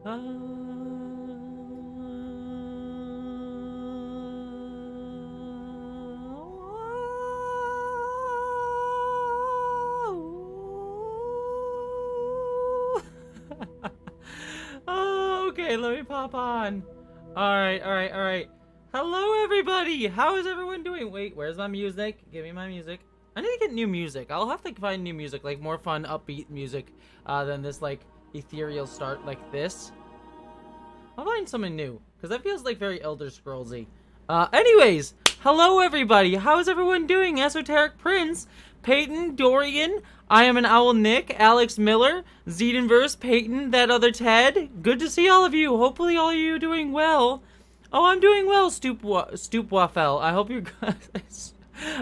Oh, okay, let me pop on. Alright. Hello, everybody! How is everyone doing? Wait, where's my music? Give me my music. I need to get new music. I'll have to find new music, like more fun, upbeat music, than this, like, ethereal start like this. I'll find something new, because that feels, like, very Elder Scrolls-y. Anyways, hello, everybody! How is everyone doing? Esoteric Prince, Peyton, Dorian, I am an Owl Nick, Alex Miller, Zedenverse, Peyton, that other Ted. Good to see all of you. Hopefully all of you are doing well. Oh, I'm doing well, Stoopwaffel. I hope you're guys.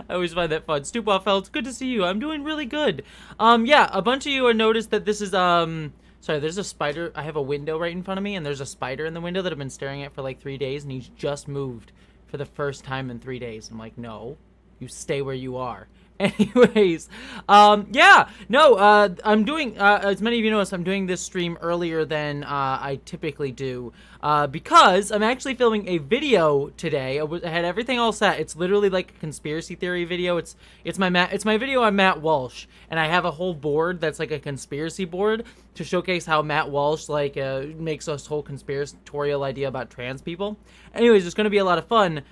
I always find that fun. Stoopwaffel, it's good to see you. I'm doing really good. Yeah, a bunch of you have noticed that this is, sorry, there's a spider. I have a window right in front of me, and there's a spider in the window that I've been staring at for like 3 days, and he's just moved for the first time in 3 days. I'm like, no, you stay where you are. Anyways, yeah, no, I'm doing, as many of you noticed, I'm doing this stream earlier than, I typically do, because I'm actually filming a video today. I had everything all set. It's literally like a conspiracy theory video. It's my video on Matt Walsh, and I have a whole board that's like a conspiracy board to showcase how Matt Walsh, like, makes this whole conspiratorial idea about trans people. Anyways, it's gonna be a lot of fun,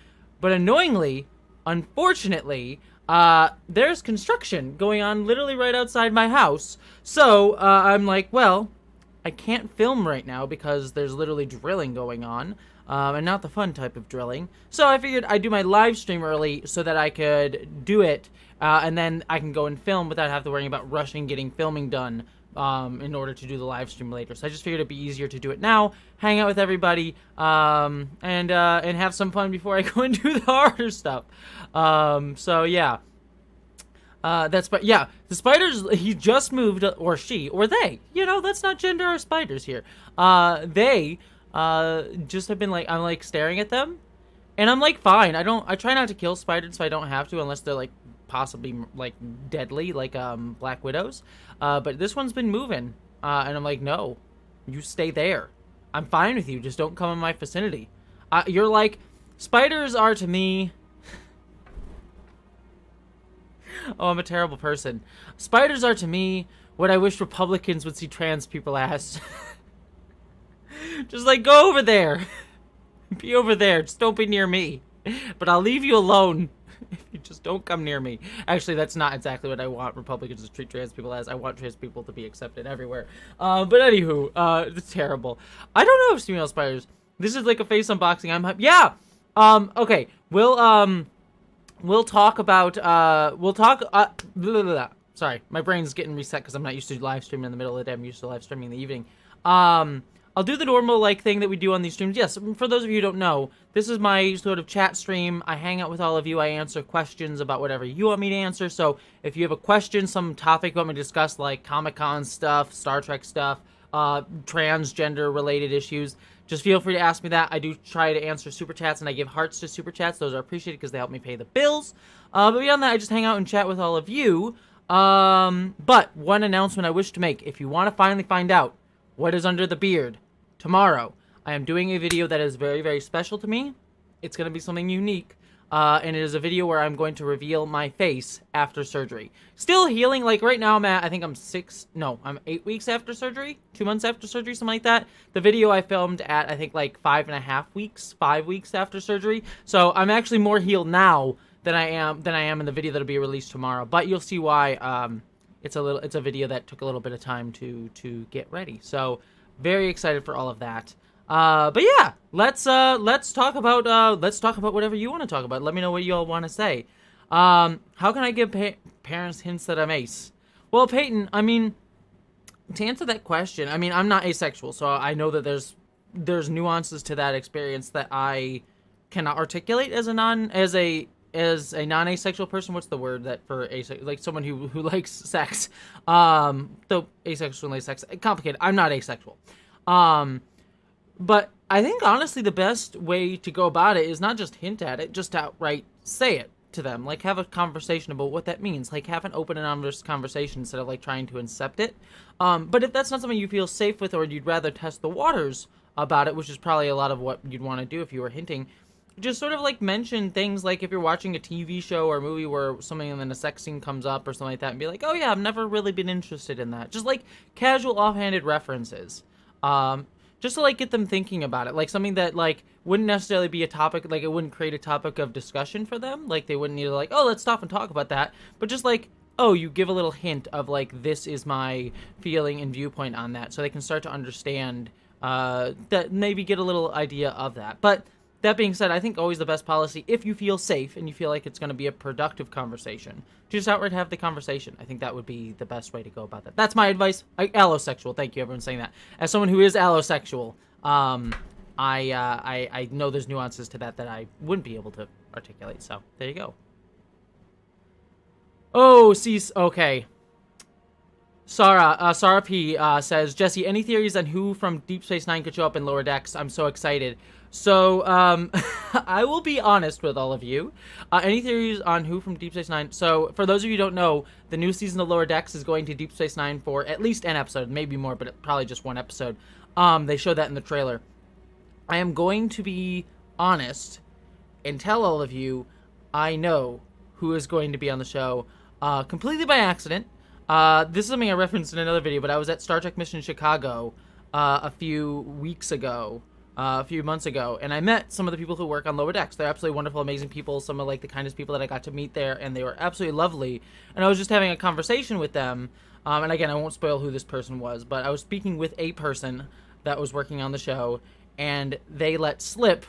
but annoyingly, unfortunately, there's construction going on literally right outside my house. So, I'm like, well, I can't film right now because there's literally drilling going on, and not the fun type of drilling. So I figured I'd do my live stream early so that I could do it, and then I can go and film without having to worry about rushing getting filming done, in order to do the live stream later. So I just figured it'd be easier to do it now, hang out with everybody, and have some fun before I go and do the harder stuff. So yeah. But yeah, the spiders, he just moved, or she, or they, you know, let's not gender our spiders here. They, just have been like, I'm like staring at them, and I'm like, fine, I try not to kill spiders so I don't have to, unless they're like, possibly, like, deadly, like, Black Widows, but this one's been moving, and I'm like, no, you stay there. I'm fine with you, just don't come in my vicinity. You're like, spiders are to me... Oh, I'm a terrible person. Spiders are to me what I wish Republicans would see trans people as. Just like, go over there. Be over there. Just don't be near me. But I'll leave you alone if you just don't come near me. Actually, that's not exactly what I want Republicans to treat trans people as. I want trans people to be accepted everywhere. But anywho, it's terrible. I don't know if female spiders... This is like a face unboxing. Yeah! Okay. We'll talk about, sorry, my brain's getting reset because I'm not used to live streaming in the middle of the day. I'm used to live streaming in the evening. I'll do the normal, like, thing that we do on these streams. Yes, for those of you who don't know, this is my sort of chat stream. I hang out with all of you. I answer questions about whatever you want me to answer. So if you have a question, some topic you want me to discuss, like Comic-Con stuff, Star Trek stuff, transgender-related issues, just feel free to ask me that. I do try to answer Super Chats, and I give hearts to Super Chats. Those are appreciated because they help me pay the bills. But beyond that, I just hang out and chat with all of you. But one announcement I wish to make. If you want to finally find out what is under the beard, tomorrow, I am doing a video that is very, very special to me. It's going to be something unique. And it is a video where I'm going to reveal my face after surgery. Still healing, like right now I'm 8 weeks after surgery, 2 months after surgery, something like that. The video I filmed at, I think, like 5.5 weeks, 5 weeks after surgery. So I'm actually more healed now than I am in the video that'll be released tomorrow. But you'll see why, it's a video that took a little bit of time to get ready. So very excited for all of that. But yeah, let's talk about whatever you want to talk about. Let me know what you all want to say. How can I give parents hints that I'm ace? Well, Peyton, I mean, to answer that question, I mean, I'm not asexual, so I know that there's nuances to that experience that I cannot articulate as a non-asexual person. What's the word that for asexual, like someone who likes sex? Though asexual and asex, complicated. I'm not asexual. But I think, honestly, the best way to go about it is not just hint at it, just outright say it. to them. Like, have a conversation about what that means. Like, have an open and honest conversation instead of, like, trying to incept it. But if that's not something you feel safe with, or you'd rather test the waters about it, which is probably a lot of what you'd want to do if you were hinting, just sort of, like, mention things like if you're watching a TV show or a movie where something and then a sex scene comes up or something like that, and be like, oh, yeah, I've never really been interested in that. Just, like, casual, offhanded references. Just to, like, get them thinking about it. Like, something that, like, wouldn't necessarily be a topic, like, it wouldn't create a topic of discussion for them. Like, they wouldn't need to, like, oh, let's stop and talk about that. But just, like, oh, you give a little hint of, like, this is my feeling and viewpoint on that. So they can start to understand, that maybe get a little idea of that. But that being said, I think always the best policy, if you feel safe and you feel like it's going to be a productive conversation, just outright have the conversation. I think that would be the best way to go about that. That's my advice. Allosexual. Thank you, everyone, saying that. As someone who is allosexual, I know there's nuances to that I wouldn't be able to articulate. So there you go. Oh, see, okay. Sarah P says, Jessie, any theories on who from Deep Space Nine could show up in Lower Decks? I'm so excited. So, I will be honest with all of you. Any theories on who from Deep Space Nine? So, for those of you who don't know, the new season of Lower Decks is going to Deep Space Nine for at least an episode, maybe more, but probably just one episode. They showed that in the trailer. I am going to be honest and tell all of you, I know who is going to be on the show, completely by accident. This is something I referenced in another video, but I was at Star Trek Mission Chicago, a few weeks ago. A few months ago, and I met some of the people who work on Lower Decks. They're absolutely wonderful, amazing people, some of, like, the kindest people that I got to meet there, and they were absolutely lovely, and I was just having a conversation with them, and again, I won't spoil who this person was, but I was speaking with a person that was working on the show, and they let slip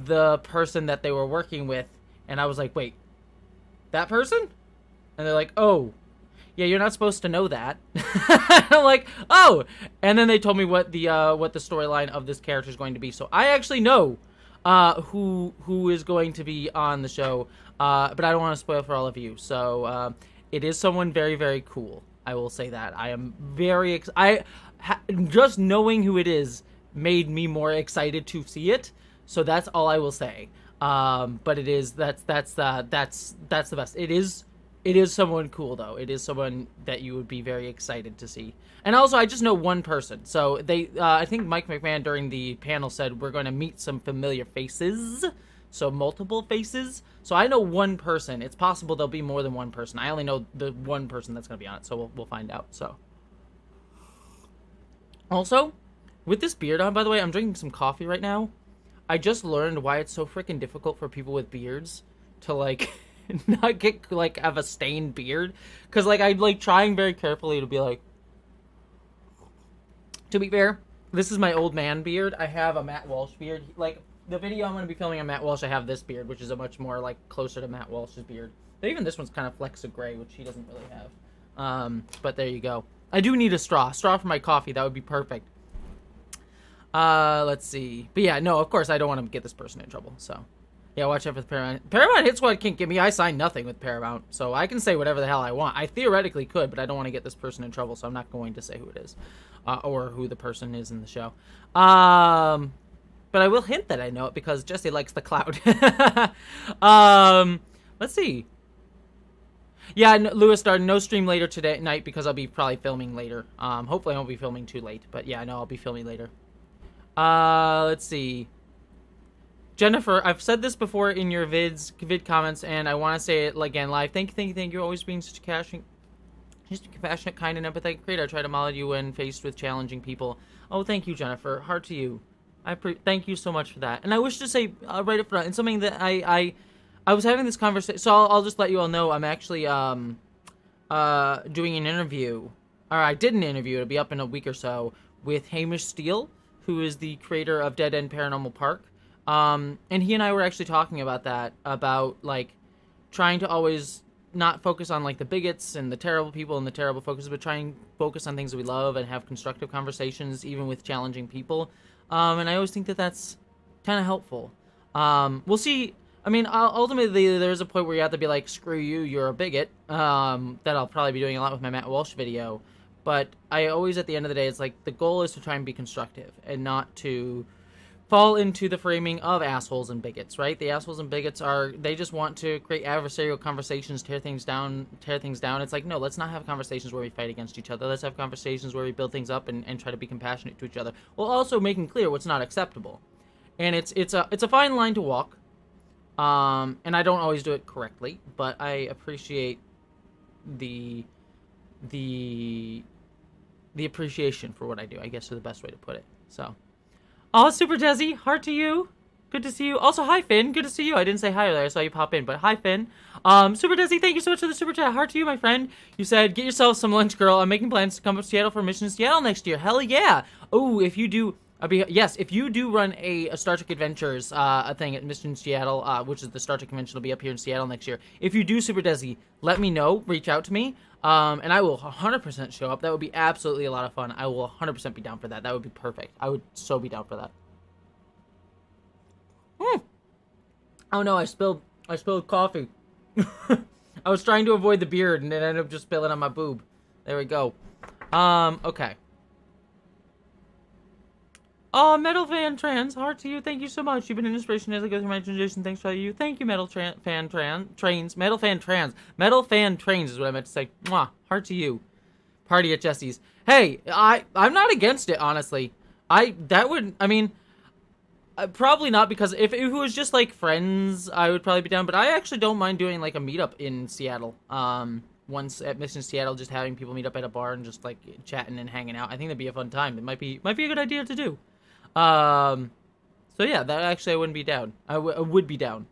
the person that they were working with, and I was like, wait, that person? And they're like, oh, yeah, you're not supposed to know that. I'm like, oh, and then they told me what the storyline of this character is going to be. So I actually know who is going to be on the show, but I don't want to spoil for all of you. So it is someone very, very cool. I will say that. I am very just knowing who it is made me more excited to see it. So that's all I will say. But it is that's the best. It is someone cool, though. It is someone that you would be very excited to see. And also, I just know one person. So they, I think Mike McMahon during the panel said we're going to meet some familiar faces. So multiple faces. So I know one person. It's possible there'll be more than one person. I only know the one person that's going to be on it. So we'll find out. So also, with this beard on, by the way, I'm drinking some coffee right now. I just learned why it's so freaking difficult for people with beards to, like, not get, like, have a stained beard. Because, like, I'm, like, trying very carefully to be like, to be fair, this is my old man beard. I have a Matt Walsh beard. Like, the video I'm going to be filming on Matt Walsh, I have this beard, which is a much more, like, closer to Matt Walsh's beard. But even this one's kind of flecks of gray, which he doesn't really have. But there you go. I do need a straw. Straw for my coffee. That would be perfect. Let's see. But yeah, no, of course, I don't want to get this person in trouble, so. Yeah, watch out for the Paramount. Paramount Hit Squad can't get me. I signed nothing with Paramount, so I can say whatever the hell I want. I theoretically could, but I don't want to get this person in trouble, so I'm not going to say who it is. Or who the person is in the show. But I will hint that I know it because Jessie likes the cloud. Let's see. Yeah, Lewis started no stream later today night because I'll be probably filming later. Hopefully I won't be filming too late, but yeah, I know I'll be filming later. Let's see. Jennifer, I've said this before in your vid comments, and I want to say it again live. Thank you. Always being such a compassionate, kind, and empathetic creator. I try to model you when faced with challenging people. Oh, thank you, Jennifer. Heart to you. Thank you so much for that. And I wish to say right up front, and something that I was having this conversation. So I'll just let you all know I'm actually doing an interview, or I did an interview. It'll be up in a week or so with Hamish Steele, who is the creator of Dead End Paranormal Park. And he and I were actually talking about that, about, like, trying to always not focus on, like, the bigots and the terrible people and the terrible focuses, but try and focus on things that we love and have constructive conversations, even with challenging people. And I always think that that's kind of helpful. We'll see. I mean, ultimately, there's a point where you have to be like, screw you, you're a bigot. That I'll probably be doing a lot with my Matt Walsh video. But I always, at the end of the day, it's like, the goal is to try and be constructive and not to fall into the framing of assholes and bigots, right? The assholes and bigots they just want to create adversarial conversations, tear things down. It's like, no, let's not have conversations where we fight against each other. Let's have conversations where we build things up and try to be compassionate to each other, while also making clear what's not acceptable. And it's a fine line to walk. And I don't always do it correctly, but I appreciate the appreciation for what I do, I guess is the best way to put it. So, oh, Super Jessie, heart to you. Good to see you. Also, hi, Finn. Good to see you. I didn't say hi earlier. I saw you pop in, but hi, Finn. Super Jessie, thank you so much for the super chat. Heart to you, my friend. You said, get yourself some lunch, girl. I'm making plans to come up to Seattle for a mission in Seattle next year. Hell yeah. Oh, if you do... yes, if you do run a Star Trek Adventures a thing at Mission Seattle, which is the Star Trek convention, will be up here in Seattle next year. If you do, Super Desi, let me know. Reach out to me, and I will 100% show up. That would be absolutely a lot of fun. I will 100% be down for that. That would be perfect. I would so be down for that. Oh no, I spilled coffee. I was trying to avoid the beard, and it ended up just spilling on my boob. There we go. Okay. Oh, Metal Fan Trans, heart to you. Thank you so much. You've been an inspiration as I go through my transition. Thanks for you. Thank you, Metal Fan Trains. Metal Fan Trans. Metal Fan Trains is what I meant to say. Mwah. Heart to you. Party at Jessie's. Hey, I'm not against it, honestly. Probably not, because if it was just like friends, I would probably be down. But I actually don't mind doing like a meetup in Seattle. Once at Mission Seattle, just having people meet up at a bar and just like chatting and hanging out. I think that'd be a fun time. It might be a good idea to do. So yeah, that actually I wouldn't be down. I would be down.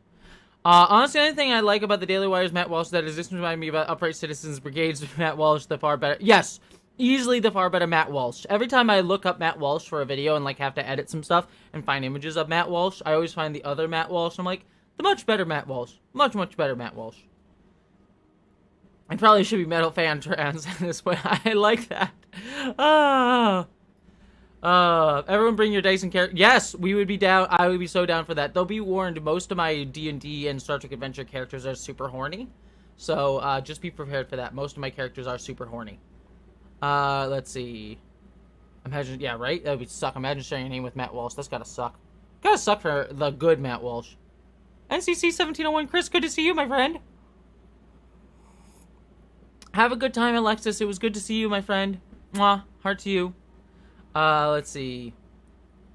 Honestly, the only thing I like about the Daily Wire's Matt Walsh that is this reminded me about Upright Citizens Brigade's Matt Walsh, the far better. Yes, easily the far better Matt Walsh. Every time I look up Matt Walsh for a video and like have to edit some stuff and find images of Matt Walsh, I always find the other Matt Walsh. I'm like, the much better Matt Walsh. Much better Matt Walsh. I probably should be Metal Fan Trans at this point. I like that. Everyone bring your dice and characters. Yes, we would be down. I would be so down for that. They'll be warned, most of my D&D and Star Trek Adventure characters are super horny. So, just be prepared for that. Most of my characters are super horny. Let's see. Imagine, yeah, right? That would suck. Imagine sharing your name with Matt Walsh. That's gotta suck. Gotta suck for the good Matt Walsh. NCC 1701, Chris, good to see you, my friend. Have a good time, Alexis. It was good to see you, my friend. Mwah. Heart to you. Let's see.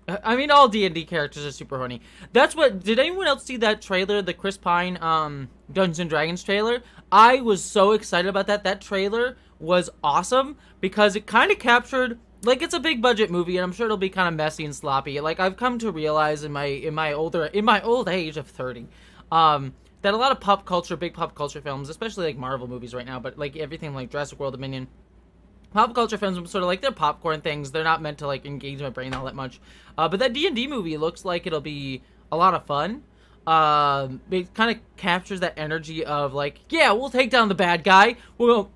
I mean, all D&D characters are super horny. That's what... Did anyone else see that trailer? The Chris Pine, Dungeons & Dragons trailer? I was so excited about that. That trailer was awesome because it kind of captured... Like, it's a big budget movie, and I'm sure it'll be kind of messy and sloppy. Like, I've come to realize in my old age of 30, that a lot of big pop culture films, especially like Marvel movies right now, but like everything like Jurassic World Dominion, pop culture films are sort of like, they're popcorn things. They're not meant to like engage my brain all that much. But that D&D movie looks like it'll be a lot of fun. It kind of captures that energy of like, yeah, we'll take down the bad guy. We'll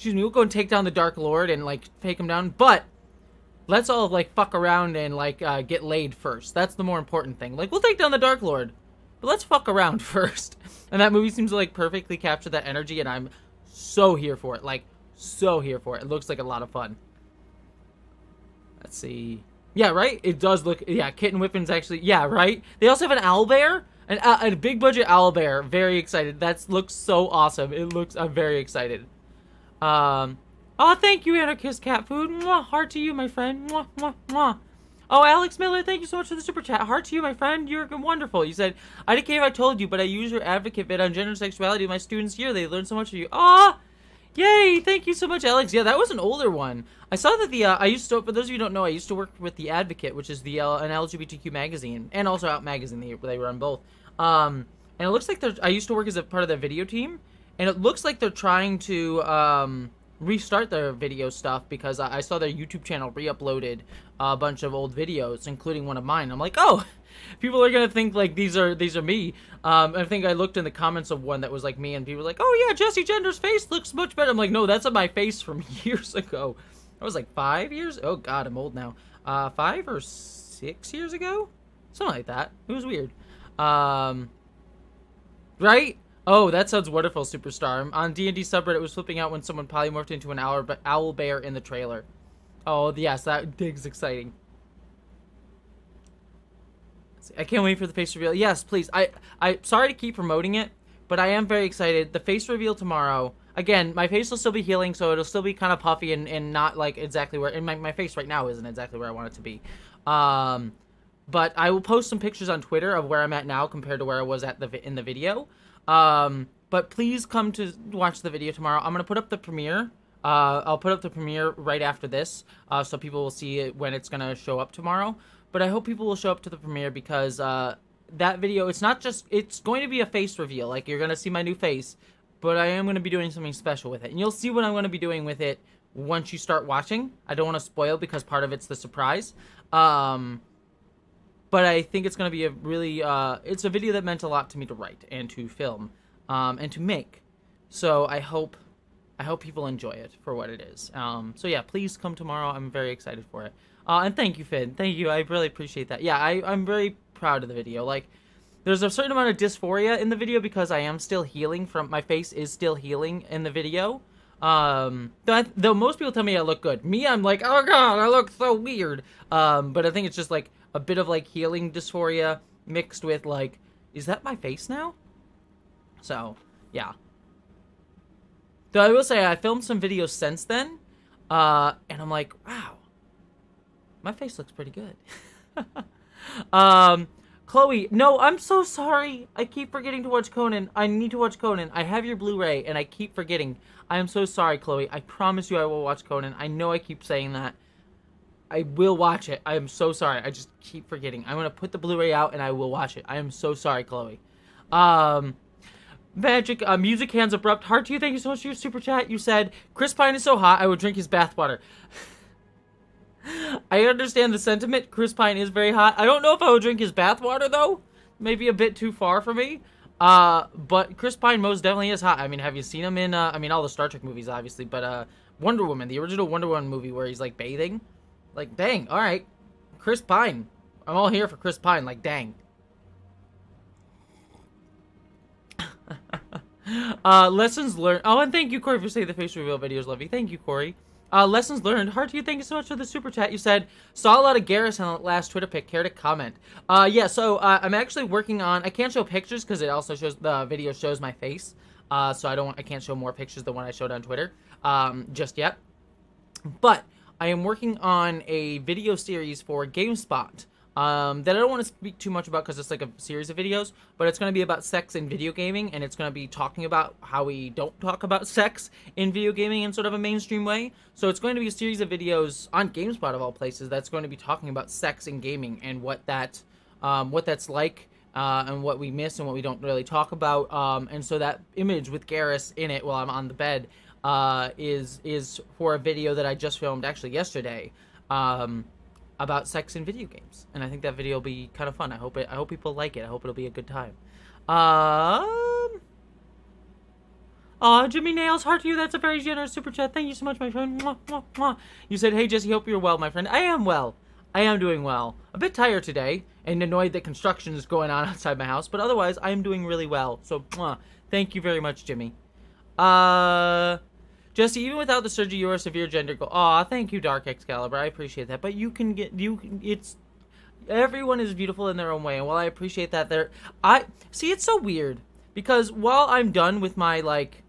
go and take down the Dark Lord and like take him down. But let's all like fuck around and like get laid first. That's the more important thing. Like, we'll take down the Dark Lord, but let's fuck around first. And that movie seems to like perfectly capture that energy, and I'm so here for it. Like, so here for it. It looks like a lot of fun. Let's see. Yeah, right? It does look... Yeah, Kitten Whippin's actually... Yeah, right? They also have an owlbear. A big budget owlbear. Very excited. That looks so awesome. I'm very excited. Oh, thank you, Anarchist Cat Food. Mwah, heart to you, my friend. Mwah, mwah, mwah. Oh, Alex Miller, thank you so much for the super chat. Heart to you, my friend. You're wonderful. You said, I don't care if I told you, but I use your advocate vid on gender and sexuality with my students here. They learn so much from you. Aw! Yay! Thank you so much, Alex. Yeah, that was an older one. I saw that for those of you who don't know, I used to work with The Advocate, which is an LGBTQ magazine, and also Out Magazine. They run both. And it looks like I used to work as a part of the video team, and it looks like they're trying to, restart their video stuff, because I saw their YouTube channel re-uploaded a bunch of old videos, including one of mine. I'm like, oh, people are gonna think like these are me. I think I looked in the comments of one that was like me, and people were like, oh yeah, Jessie Gender's face looks much better. I'm like, no, that's my face from years ago. That was like 5 years. Oh god, I'm old now. 5 or 6 years ago, something like that. It was weird. Right? Oh, that sounds wonderful, Superstar. On D&D subreddit, it was flipping out when someone polymorphed into an owl bear in the trailer. Oh, yes, that is exciting. I can't wait for the face reveal. Yes, please. I sorry to keep promoting it, but I am very excited. The face reveal tomorrow. Again, my face will still be healing, so it'll still be kind of puffy and not like exactly where. And my face right now isn't exactly where I want it to be. But I will post some pictures on Twitter of where I'm at now compared to where I was at in the video. But please come to watch the video tomorrow. I'm gonna put up the premiere. I'll put up the premiere right after this, so people will see it when it's gonna show up tomorrow. But I hope people will show up to the premiere because that video, it's going to be a face reveal. Like, you're gonna see my new face, but I am gonna be doing something special with it, and you'll see what I'm gonna be doing with it once you start watching. I don't want to spoil because part of it's the surprise. But I think it's gonna be a really, it's a video that meant a lot to me to write and to film, and to make. So I hope people enjoy it for what it is. So yeah, please come tomorrow. I'm very excited for it. And thank you, Finn. Thank you. I really appreciate that. Yeah, I'm very proud of the video. Like, there's a certain amount of dysphoria in the video because I am still healing from, my face is still healing in the video. Though most people tell me I look good. Me, I'm like, oh god, I look so weird. But I think it's just like a bit of like healing dysphoria mixed with like, is that my face now? So, yeah. Though I will say, I filmed some videos since then, and I'm like, wow, my face looks pretty good. Chloe, no, I'm so sorry. I keep forgetting to watch Conan. I need to watch Conan. I have your Blu-ray, and I keep forgetting. I am so sorry, Chloe. I promise you I will watch Conan. I know I keep saying that. I will watch it. I am so sorry. I just keep forgetting. I'm going to put the Blu-ray out, and I will watch it. I am so sorry, Chloe. Magic, Music Hands Abrupt. Heart to you, thank you so much for your super chat. You said, Chris Pine is so hot, I would drink his bathwater. I understand the sentiment. Chris Pine is very hot. I don't know if I would drink his bathwater, though. Maybe a bit too far for me. But Chris Pine most definitely is hot. I mean, have you seen him in, all the Star Trek movies, obviously, but, Wonder Woman, the original Wonder Woman movie where he's, like, bathing? Like, dang, alright. Chris Pine. I'm all here for Chris Pine, like, dang. Lessons learned. Oh, and thank you, Corey, for saying the face reveal videos, love you. Thank you, Corey. Lessons learned. Heart to you, thank you so much for the super chat. You said, saw a lot of Garrus on the last Twitter pic. Care to comment? Yeah, so, I'm actually working on, I can't show pictures because it also shows, the video shows my face. So I can't show more pictures than what I showed on Twitter, just yet. But I am working on a video series for GameSpot. That I don't want to speak too much about because it's like a series of videos, but it's going to be about sex in video gaming, and it's going to be talking about how we don't talk about sex in video gaming in sort of a mainstream way. So it's going to be a series of videos on GameSpot of all places that's going to be talking about sex in gaming and what that's like, and what we miss and what we don't really talk about. And so that image with Garrus in it while I'm on the bed is for a video that I just filmed actually yesterday. About sex in video games, and I think that video will be kind of fun. I hope people like it. I hope it'll be a good time. Jimmy Nails, heart to you. That's a very generous super chat. Thank you so much, my friend. Mwah, mwah, mwah. You said, hey Jesse, hope you're well, my friend. I am well. I am doing well. A bit tired today and annoyed that construction is going on outside my house, but otherwise I am doing really well. So, thank you very much, Jimmy. Jesse, even without the surgery, you are a severe gender goal. Aw, thank you, Dark Excalibur. I appreciate that. But everyone is beautiful in their own way. And while I appreciate that, it's so weird. Because while I'm done with my, like,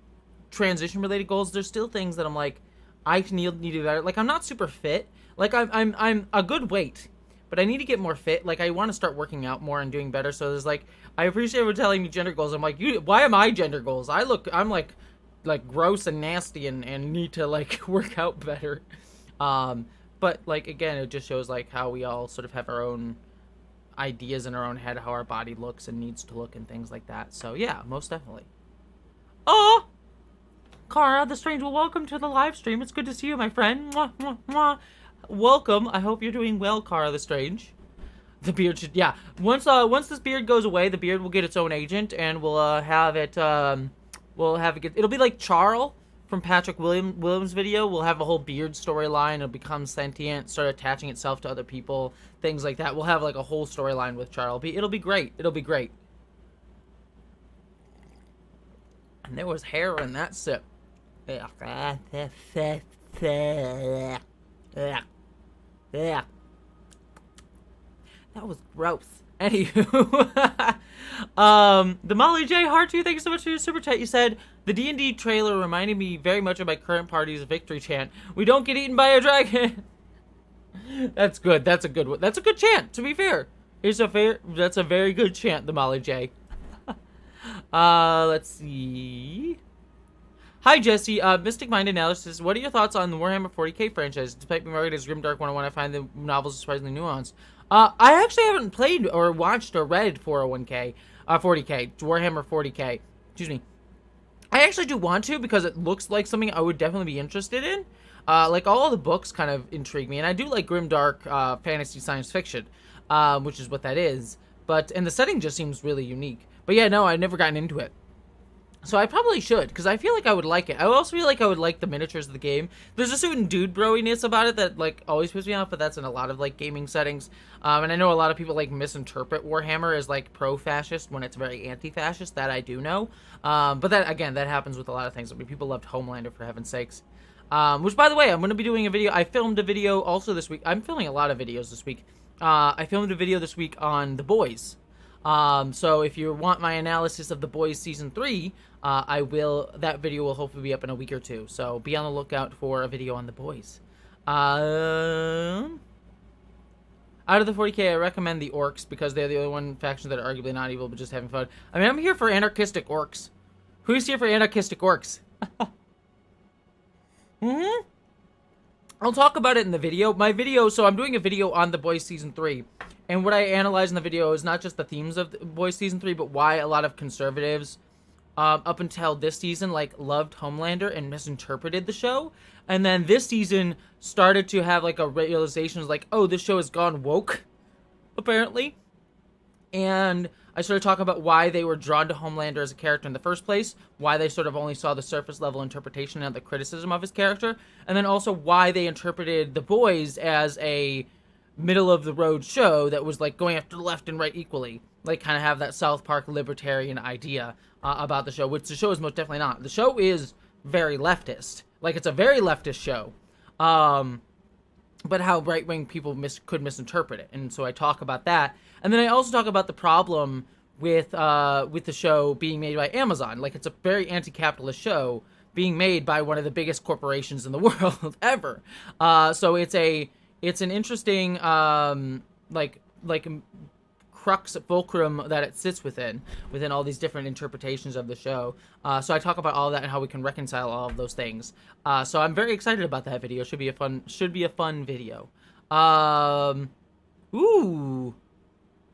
transition-related goals, there's still things that I'm like, I need to do better. Like, I'm not super fit. Like, I'm a good weight. But I need to get more fit. Like, I want to start working out more and doing better. So there's, like, I appreciate everyone telling me gender goals. I'm like, why am I gender goals? I'm like gross and nasty and need to like work out better. But like, again, it just shows like how we all sort of have our own ideas in our own head, how our body looks and needs to look and things like that. So yeah, most definitely. Oh, Kara the Strange, well, welcome to the live stream. It's good to see you, my friend. Mwah, mwah, mwah. Welcome. I hope you're doing well, Kara the Strange. The beard should, yeah. Once this beard goes away, the beard will get its own agent, and we'll have it. It'll be like Charles from Patrick Williams' video. We'll have a whole beard storyline. It'll become sentient, start attaching itself to other people, things like that. We'll have like a whole storyline with Charles. It'll be great. It'll be great. And there was hair in that sip. That That was gross. Anywho, the Molly J Heart 2, thank you so much for your super chat. You said the D&D trailer reminded me very much of my current party's victory chant. We don't get eaten by a dragon. That's good. That's a good one. That's a good chant. To be fair, that's a very good chant. The Molly J. Let's see. Hi, Jessie. Mystic Mind Analysis. What are your thoughts on the Warhammer 40k franchise? Despite being marketed as Grimdark 101, I find the novels surprisingly nuanced. I actually haven't played or watched or read 40k, Warhammer 40k. Excuse me. I actually do want to because it looks like something I would definitely be interested in. Like all the books kind of intrigue me, and I do like grimdark fantasy science fiction, which is what that is. And the setting just seems really unique. But yeah, no, I've never gotten into it. So I probably should, because I feel like I would like it. I also feel like I would like the miniatures of the game. There's a certain dude broiness about it that, like, always pisses me off, but that's in a lot of, like, gaming settings. And I know a lot of people, like, misinterpret Warhammer as, like, pro-fascist when it's very anti-fascist. That I do know. But that, again, that happens with a lot of things. I mean, people loved Homelander, for heaven's sakes. Which, by the way, I'm going to be doing a video. I filmed a video also this week. I'm filming a lot of videos this week. I filmed a video this week on The Boys. So if you want my analysis of The Boys Season 3, that video will hopefully be up in a week or two. So be on the lookout for a video on The Boys. Out of the 40k, I recommend the Orcs because they're the only one faction that are arguably not evil, but just having fun. I mean, I'm here for anarchistic Orcs. Who's here for anarchistic Orcs? I'll talk about it in the video. So I'm doing a video on The Boys Season 3. And what I analyze in the video is not just the themes of The Boys Season 3, but why a lot of conservatives, up until this season, like, loved Homelander and misinterpreted the show. And then this season started to have, like, a realization, like, oh, this show has gone woke, apparently. And I started talking about why they were drawn to Homelander as a character in the first place, why they sort of only saw the surface level interpretation and the criticism of his character, and then also why they interpreted The Boys as a middle of the road show that was like going after the left and right equally, like kind of have that South Park libertarian idea about the show, which the show is most definitely not. The show is very leftist, like it's a very leftist show, but how right-wing people could misinterpret it. And so I talk about that, and then I also talk about the problem with the show being made by Amazon. Like, it's a very anti-capitalist show being made by one of the biggest corporations in the world ever. So it's an interesting crux fulcrum that it sits within all these different interpretations of the show. So I talk about all that and how we can reconcile all of those things. So I'm very excited about that video. Should be a fun video. Ooh,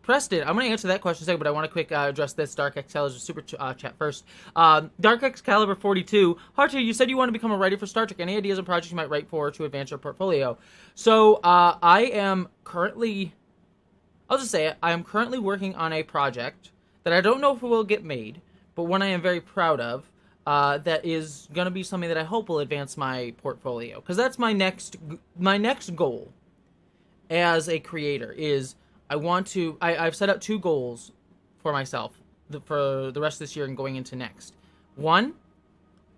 Preston, I'm going to answer that question second, but I want to quick address this Dark Excalibur's super chat first. Dark Excalibur 42, Hartu, you said you want to become a writer for Star Trek. Any ideas on projects you might write for to advance your portfolio? So I am currently, I'll just say it, I am currently working on a project that I don't know if it will get made, but one I am very proud of, that is going to be something that I hope will advance my portfolio. Because that's my next goal as a creator is I've set out 2 goals for myself for the rest of this year and going into next. 1,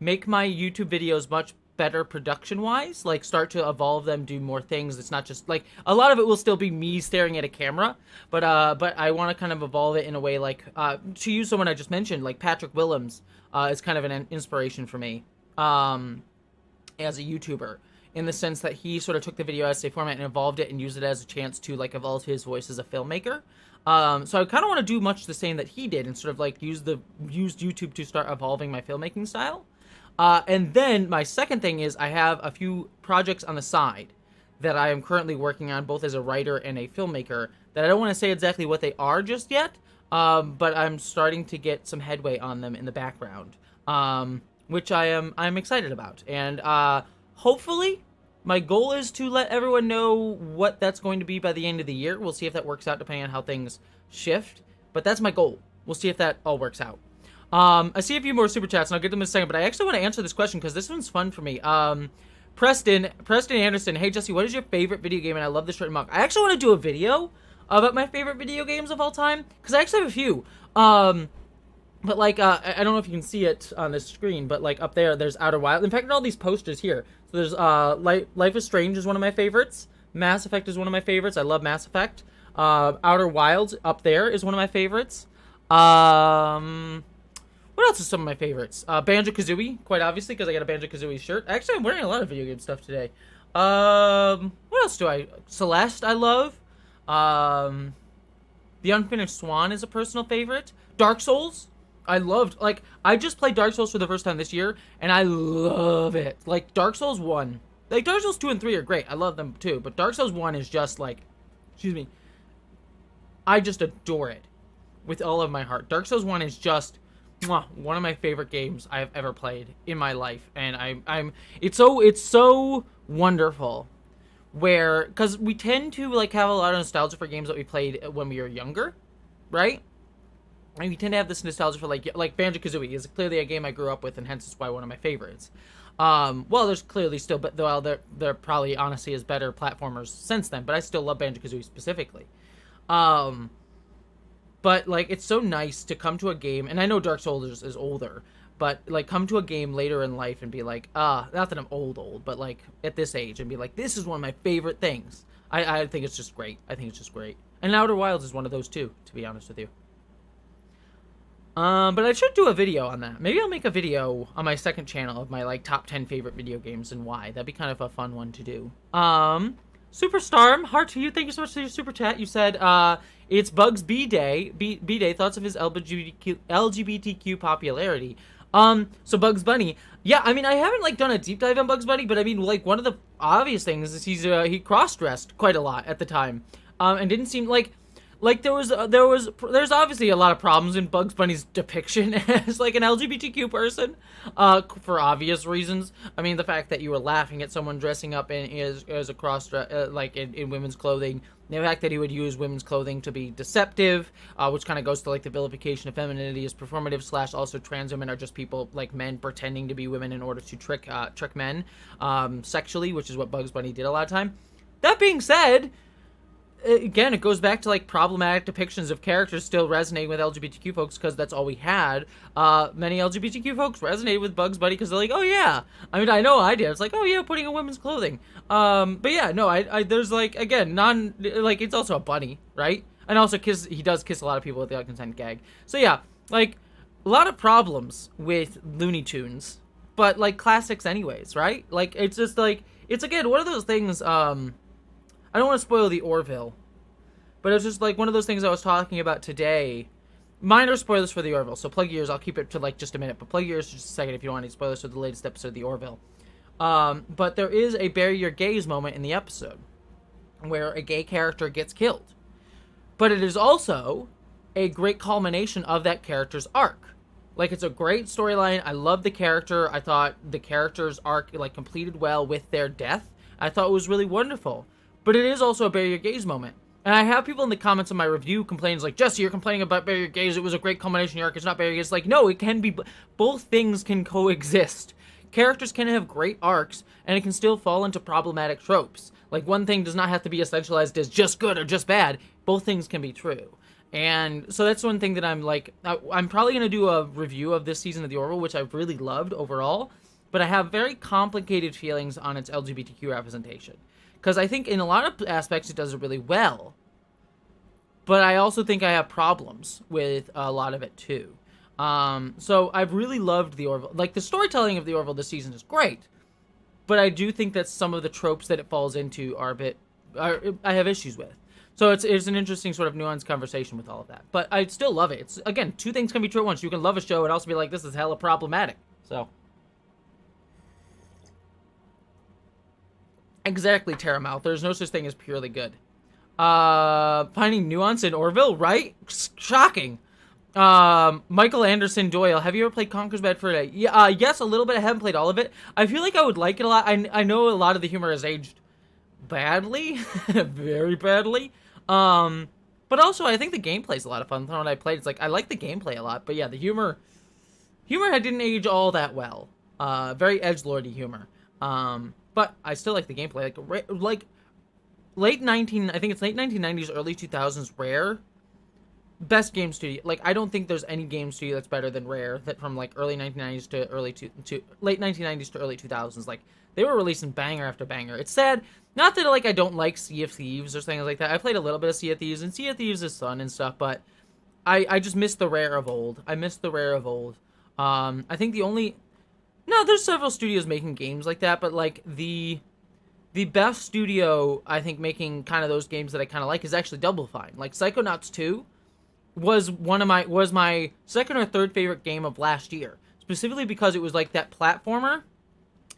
make my YouTube videos much better production-wise, like start to evolve them, do more things. It's not just, like, a lot of it will still be me staring at a camera, but I want to kind of evolve it in a way, like, to use someone I just mentioned, like Patrick Willems is kind of an inspiration for me as a YouTuber, in the sense that he sort of took the video essay format and evolved it and used it as a chance to, like, evolve his voice as a filmmaker. So I kind of want to do much the same that he did and sort of, like, use YouTube to start evolving my filmmaking style. And then my second thing is I have a few projects on the side that I am currently working on, both as a writer and a filmmaker, that I don't want to say exactly what they are just yet, but I'm starting to get some headway on them in the background, which I'm excited about. And hopefully my goal is to let everyone know what that's going to be by the end of the year. We'll see if that works out depending on how things shift, but that's my goal. We'll see if that all works out. I see a few more super chats, and I'll get them in a second, but I actually want to answer this question because this one's fun for me. Preston Anderson, hey Jessie, what is your favorite video game? And I love this shirt and mug. I actually want to do a video about my favorite video games of all time, because I actually have a few. But, like, I don't know if you can see it on this screen, but, like, up there, there's Outer Wilds. In fact, all these posters here. So there's, Life is Strange is one of my favorites. Mass Effect is one of my favorites. I love Mass Effect. Outer Wilds up there is one of my favorites. What else is some of my favorites? Banjo-Kazooie, quite obviously, because I got a Banjo-Kazooie shirt. Actually, I'm wearing a lot of video game stuff today. What else do I... Celeste, I love. The Unfinished Swan is a personal favorite. Dark Souls, I loved... Like, I just played Dark Souls for the first time this year, and I love it. Like, Dark Souls 1... Like, Dark Souls 2 and 3 are great. I love them, too. But Dark Souls 1 is just, like... Excuse me. I just adore it. With all of my heart. Dark Souls 1 is just... one of my favorite games I have ever played in my life. And it's so wonderful. Where... Because we tend to, like, have a lot of nostalgia for games that we played when we were younger. Right? And we tend to have this nostalgia for, like Banjo-Kazooie is clearly a game I grew up with, and hence it's why one of my favorites. Well, there's clearly still, but well, there probably honestly is better platformers since then, but I still love Banjo-Kazooie specifically. But like, it's so nice to come to a game, and I know Dark Souls is older, but like, come to a game later in life and be like, not that I'm old, but like at this age, and be like, this is one of my favorite things. I think it's just great. I think it's just great. And Outer Wilds is one of those too, to be honest with you. But I should do a video on that. Maybe I'll make a video on my second channel of my, like, top 10 favorite video games and why. That'd be kind of a fun one to do. Superstorm, heart to you. Thank you so much for your super chat. You said, it's Bugs B Day. B Day, thoughts of his LGBTQ popularity. So Bugs Bunny. Yeah, I mean, I haven't, like, done a deep dive on Bugs Bunny, but I mean, like, one of the obvious things is he cross-dressed quite a lot at the time. And didn't seem like there's obviously a lot of problems in Bugs Bunny's depiction as like an LGBTQ person, for obvious reasons. I mean, the fact that you were laughing at someone dressing up as a cross like in women's clothing, the fact that he would use women's clothing to be deceptive, which kind of goes to like the vilification of femininity as performative / also trans women are just people like men pretending to be women in order to trick men sexually, which is what Bugs Bunny did a lot of time. That being said, again, it goes back to, like, problematic depictions of characters still resonating with LGBTQ folks because that's all we had. Many LGBTQ folks resonated with Bugs Bunny because they're like, oh, yeah. I mean, I know I did. It's like, oh, yeah, putting on women's clothing. But, yeah, no, I there's, like, again, like, it's also a bunny, right? And also, he does kiss a lot of people with the consent gag. So, yeah, like, a lot of problems with Looney Tunes, but, like, classics anyways, right? Like, it's just, like, it's, again, one of those things, I don't want to spoil the Orville, but it's just like one of those things I was talking about today. Minor spoilers for the Orville, so plug your ears. I'll keep it to like just a minute, but plug your ears for just a second if you don't want any spoilers for the latest episode of the Orville. But there is a bury your gays moment in the episode where a gay character gets killed. But it is also a great culmination of that character's arc. Like, it's a great storyline. I love the character. I thought the character's arc like completed well with their death. I thought it was really wonderful. But it is also a bury your gays moment. And I have people in the comments of my review complaining, like, Jesse, you're complaining about bury your gays. It was a great culmination arc. It's not bury your gays. Like, no, it can be. Both things can coexist. Characters can have great arcs, and it can still fall into problematic tropes. Like, one thing does not have to be essentialized as just good or just bad. Both things can be true. And so that's one thing that I'm, like, I'm probably going to do a review of this season of The Orville, which I've really loved overall. But I have very complicated feelings on its LGBTQ representation. Because I think in a lot of aspects it does it really well. But I also think I have problems with a lot of it too. So I've really loved The Orville. Like, the storytelling of The Orville this season is great. But I do think that some of the tropes that it falls into are I have issues with. So it's an interesting sort of nuanced conversation with all of that. But I still love it. It's, again, two things can be true at once. You can love a show and also be like, this is hella problematic. So... Exactly, Terramouth. There's no such thing as purely good. Finding nuance in Orville, right? Shocking. Michael Anderson Doyle, have you ever played Conker's Bad Fur Day? Yeah, yes, a little bit. I haven't played all of it. I feel like I would like it a lot. I know a lot of the humor has aged badly, very badly. But also, I think the gameplay's a lot of fun. When I played, it's like, I like the gameplay a lot. But yeah, the humor didn't age all that well. Very edgelordy humor. But I still like the gameplay. Like late 1990s, early 2000s Rare best game studio. Like, I don't think there's any game studio that's better than Rare, that from like early 1990s to late 1990s to early 2000s. Like, they were releasing banger after banger. It's sad. Not that like I don't like Sea of Thieves or things like that. I played a little bit of Sea of Thieves, and Sea of Thieves is fun and stuff, but I just miss the Rare of old. I miss the Rare of old. I think the only... No, there's several studios making games like that, but like the best studio, I think, making kind of those games that I kind of like is actually Double Fine. Like, Psychonauts 2 was my second or third favorite game of last year, specifically because it was like that platformer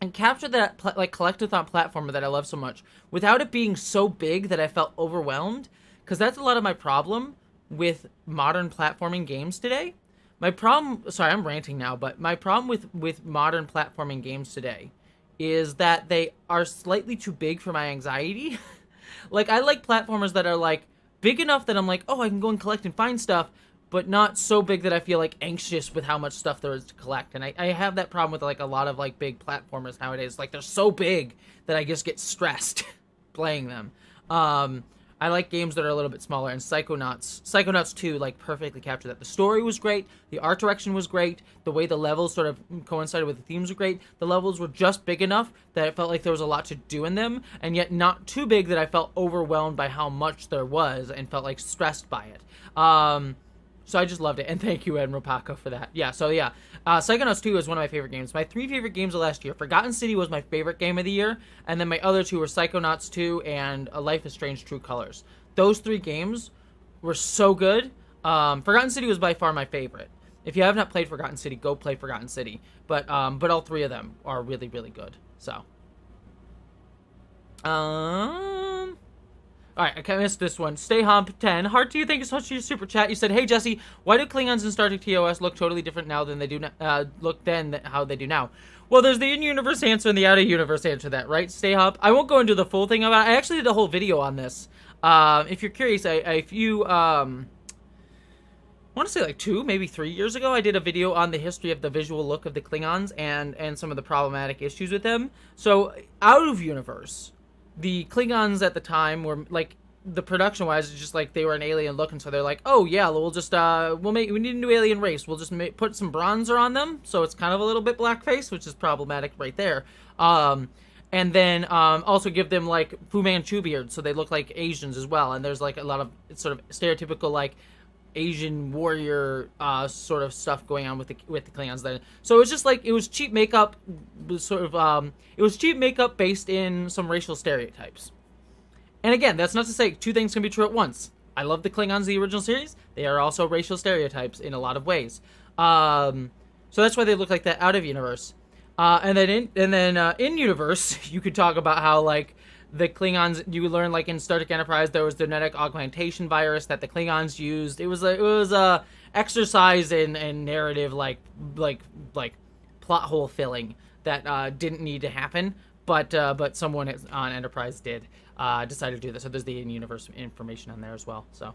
and captured that like collectathon platformer that I love so much without it being so big that I felt overwhelmed, because that's a lot of my problem with modern platforming games today. My problem, sorry, I'm ranting now, but my problem with modern platforming games today is that they are slightly too big for my anxiety. Like, I like platformers that are like big enough that I'm like, oh, I can go and collect and find stuff, but not so big that I feel like anxious with how much stuff there is to collect. And I have that problem with like a lot of like big platformers nowadays. Like, they're so big that I just get stressed playing them. I like games that are a little bit smaller, and Psychonauts 2, like, perfectly captured that. The story was great, the art direction was great, the way the levels sort of coincided with the themes were great. The levels were just big enough that it felt like there was a lot to do in them, and yet not too big that I felt overwhelmed by how much there was and felt, like, stressed by it. So I just loved it, and thank you, Admiral Paco, for that. Yeah, Psychonauts 2 is one of my favorite games. My 3 favorite games of last year. Forgotten City was my favorite game of the year, and then my other 2 were Psychonauts 2 and A Life is Strange True Colors. Those 3 games were so good. Forgotten City was by far my favorite. If you have not played Forgotten City, go play Forgotten City. But all 3 of them are really, really good. So. Alright, I can't miss this one. Stay Hump 10. Heart to you, thank you so much for your super chat. You said, hey Jesse, why do Klingons in Star Trek TOS look totally different now than they do how they do now? Well, there's the in-universe answer and the out-of-universe answer to that, right? Stay Hump. I won't go into the full thing about it. I actually did a whole video on this. If you're curious, I want to say like 2, maybe 3 years ago, I did a video on the history of the visual look of the Klingons and some of the problematic issues with them. So, out of universe, the Klingons at the time were like, the production wise, it's just like they were an alien look, and so they're like, oh yeah, we'll just we need a new alien race. We'll just put some bronzer on them, so it's kind of a little bit blackface, which is problematic right there. And then also give them like Fu Manchu beards, so they look like Asians as well. And there's like a lot of sort of stereotypical like Asian warrior sort of stuff going on with the Klingons then. So it was just like, it was cheap makeup, it was cheap makeup based in some racial stereotypes. And again, that's not to say 2 things can be true at once. I love the Klingons of the original series. They are also racial stereotypes in a lot of ways. So that's why they look like that out of universe. And then in universe, you could talk about how like the Klingons, you learn like in Star Trek Enterprise, there was the genetic augmentation virus that the Klingons used. It was a exercise in narrative like plot hole filling that didn't need to happen, but someone on Enterprise did decide to do this. So there's the in-universe information on there as well. So,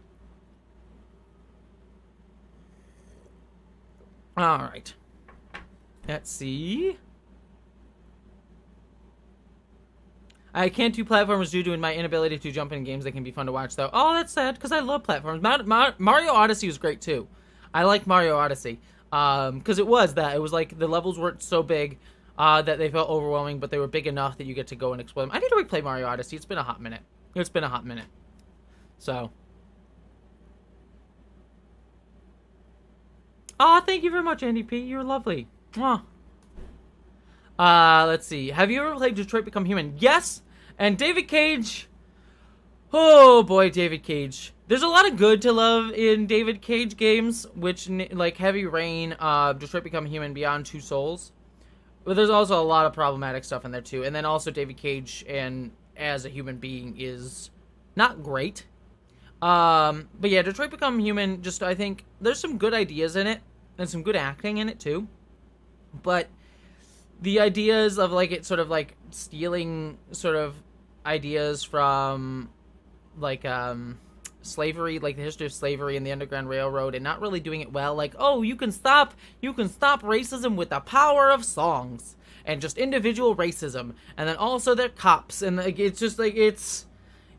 all right, let's see. I can't do platformers due to my inability to jump in games that can be fun to watch, though. Oh, that's sad, because I love platforms. Mario Odyssey was great, too. I like Mario Odyssey. Because it was like the levels weren't so big that they felt overwhelming, but they were big enough that you get to go and explore them. I need to replay Mario Odyssey. It's been a hot minute. So. Oh, thank you very much, Andy P. You're lovely. Mwah. Let's see. Have you ever played Detroit Become Human? Yes! And David Cage... Oh, boy, David Cage. There's a lot of good to love in David Cage games, which, like Heavy Rain, Detroit Become Human, Beyond Two Souls. But there's also a lot of problematic stuff in there, too. And then also David Cage, and as a human being, is not great. But yeah, Detroit Become Human, just, I think, there's some good ideas in it, and some good acting in it, too. But the ideas of, like, it sort of, like, stealing sort of ideas from, like, slavery, like the history of slavery and the Underground Railroad, and not really doing it well. Like, oh, you can stop racism with the power of songs, and just individual racism, and then also they're cops, and, like, it's just, like, it's,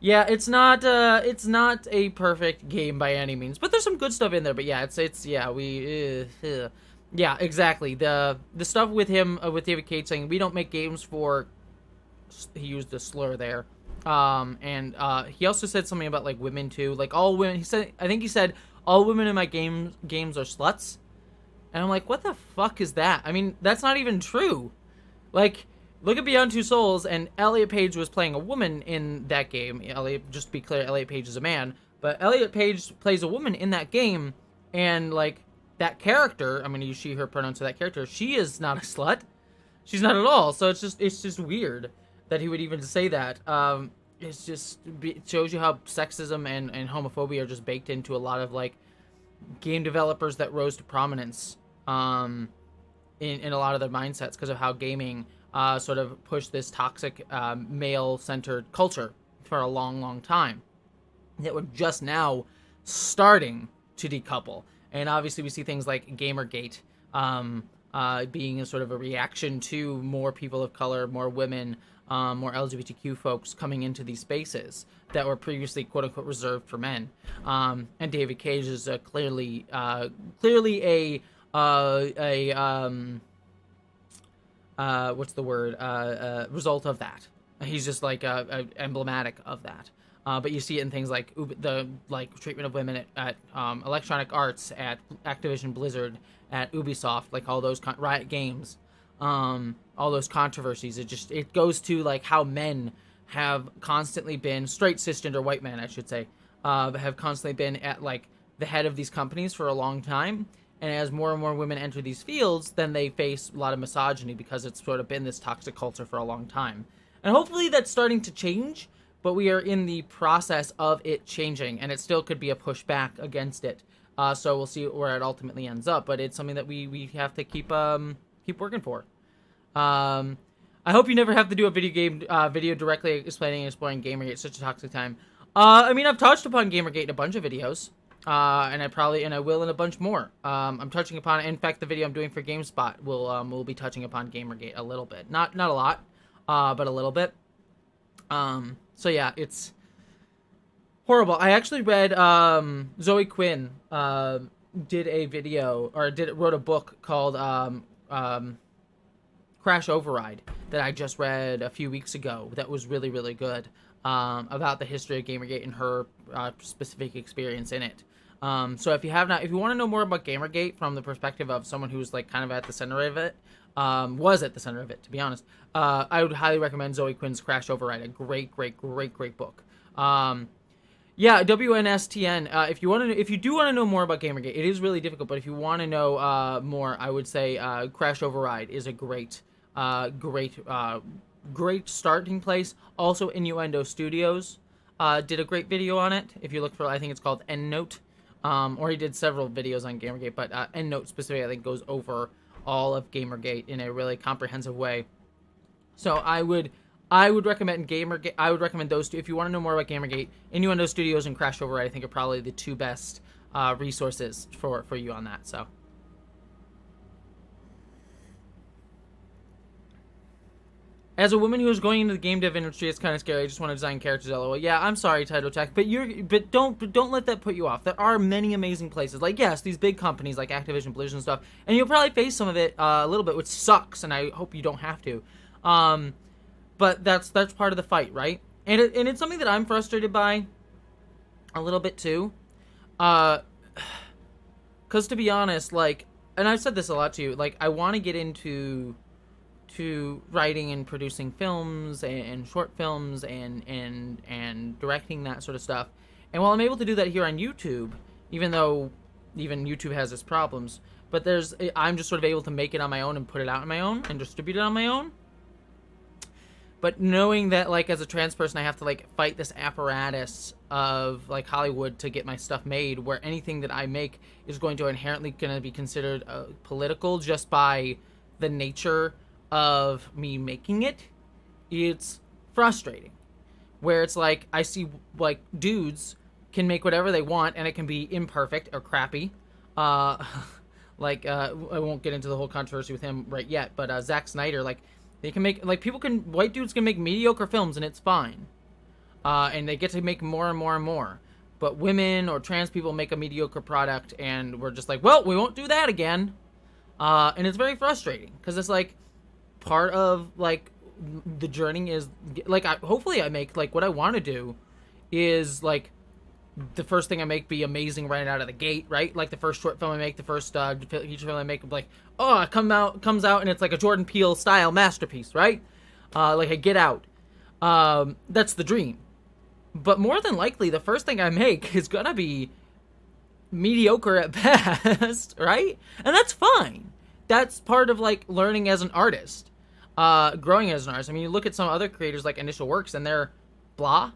Yeah, it's not a perfect game by any means, but there's some good stuff in there. But yeah, it's yeah, yeah, exactly. The stuff with him with David Cage saying we don't make games for, he used a slur there. And he also said something about like women too, like all women. I think he said all women in my games are sluts. And I'm like, what the fuck is that? I mean, that's not even true. Like, look at Beyond Two Souls, and Elliot Page was playing a woman in that game. Just to be clear, Elliot Page is a man, but Elliot Page plays a woman in that game, and like that character, I'm gonna use she, her pronouns for that character. She is not a slut. She's not at all. So it's just weird that he would even say that. It shows you how sexism and homophobia are just baked into a lot of like game developers that rose to prominence in a lot of their mindsets because of how gaming sort of pushed this toxic male-centered culture for a long time that we're just now starting to decouple. And obviously we see things like Gamergate being a sort of a reaction to more people of color, more women, more LGBTQ folks coming into these spaces that were previously quote-unquote reserved for men. And David Cage is clearly a what's the word? Result of that. He's just like emblematic of that. But you see it in things like the treatment of women at Electronic Arts, at Activision Blizzard, at Ubisoft, like all those Riot Games, all those controversies. It goes to like how men have constantly been, straight cisgender white men, I should say, have constantly been at like the head of these companies for a long time. And as more and more women enter these fields, then they face a lot of misogyny because it's sort of been this toxic culture for a long time. And hopefully that's starting to change, but we are in the process of it changing, and it still could be a pushback against it. So we'll see where it ultimately ends up, but it's something that we have to keep working for. I hope you never have to do a video directly explaining and exploring Gamergate. It's such a toxic time. I mean, I've touched upon Gamergate in a bunch of videos. And I will in a bunch more. I'm touching upon it. In fact, the video I'm doing for GameSpot will be touching upon Gamergate a little bit. Not a lot, but a little bit. So yeah, it's horrible. I actually read Zoe Quinn did a video wrote a book called Crash Override that I just read a few weeks ago. That was really, really good. About the history of Gamergate and her specific experience in it. So if you want to know more about Gamergate from the perspective of someone who's like kind of at the center of it, was at the center of it, to be honest, I would highly recommend Zoe Quinn's Crash Override. A great book. Yeah, WNSTN. If you do want to know more about Gamergate, it is really difficult. But if you want to know more, I would say Crash Override is a great starting place. Also, Innuendo Studios did a great video on it. If you look for, I think it's called EndNote, or he did several videos on Gamergate, but EndNote specifically, I think, goes over all of Gamergate in a really comprehensive way. So I would recommend Gamergate. I would recommend those two if you want to know more about Gamergate. Innuendo Studios and Crash Override, I think, are probably the two best resources for you on that. So. As a woman who is going into the game dev industry, it's kind of scary. I just want to design characters. LOL. Yeah, I'm sorry, Taito Tech, but don't let that put you off. There are many amazing places. Like, yes, these big companies like Activision, Blizzard, and stuff, and you'll probably face some of it a little bit, which sucks. And I hope you don't have to. But that's part of the fight, right? And it's something that I'm frustrated by a little bit too. Because to be honest, like, and I've said this a lot to you, like, I want to get into writing and producing films and short films and directing, that sort of stuff. And while I'm able to do that here on YouTube, even though even YouTube has its problems, but I'm just sort of able to make it on my own and put it out on my own and distribute it on my own. But knowing that, like, as a trans person, I have to, like, fight this apparatus of, like, Hollywood to get my stuff made, where anything that I make is going to inherently be considered political just by the nature of me making it, it's frustrating. Where it's like, I see, like, dudes can make whatever they want, and it can be imperfect or crappy. I won't get into the whole controversy with him right yet, but Zack Snyder, like, they can make, like, white dudes can make mediocre films, and it's fine. and they get to make more and more and more. But women or trans people make a mediocre product, and we're just like, well, we won't do that again. And it's very frustrating because it's like part of like the journey is like hopefully I make like what I want to do is like the first thing I make be amazing right out of the gate, right? Like the first short film I make, the first feature film I make, like, oh, it comes out and it's like a Jordan Peele style masterpiece, right? Like a Get Out. That's the dream. But more than likely, the first thing I make is gonna be mediocre at best, right? And that's fine. That's part of like learning as an artist, growing as an artist. I mean, you look at some other creators like Initial Works, and they're blah.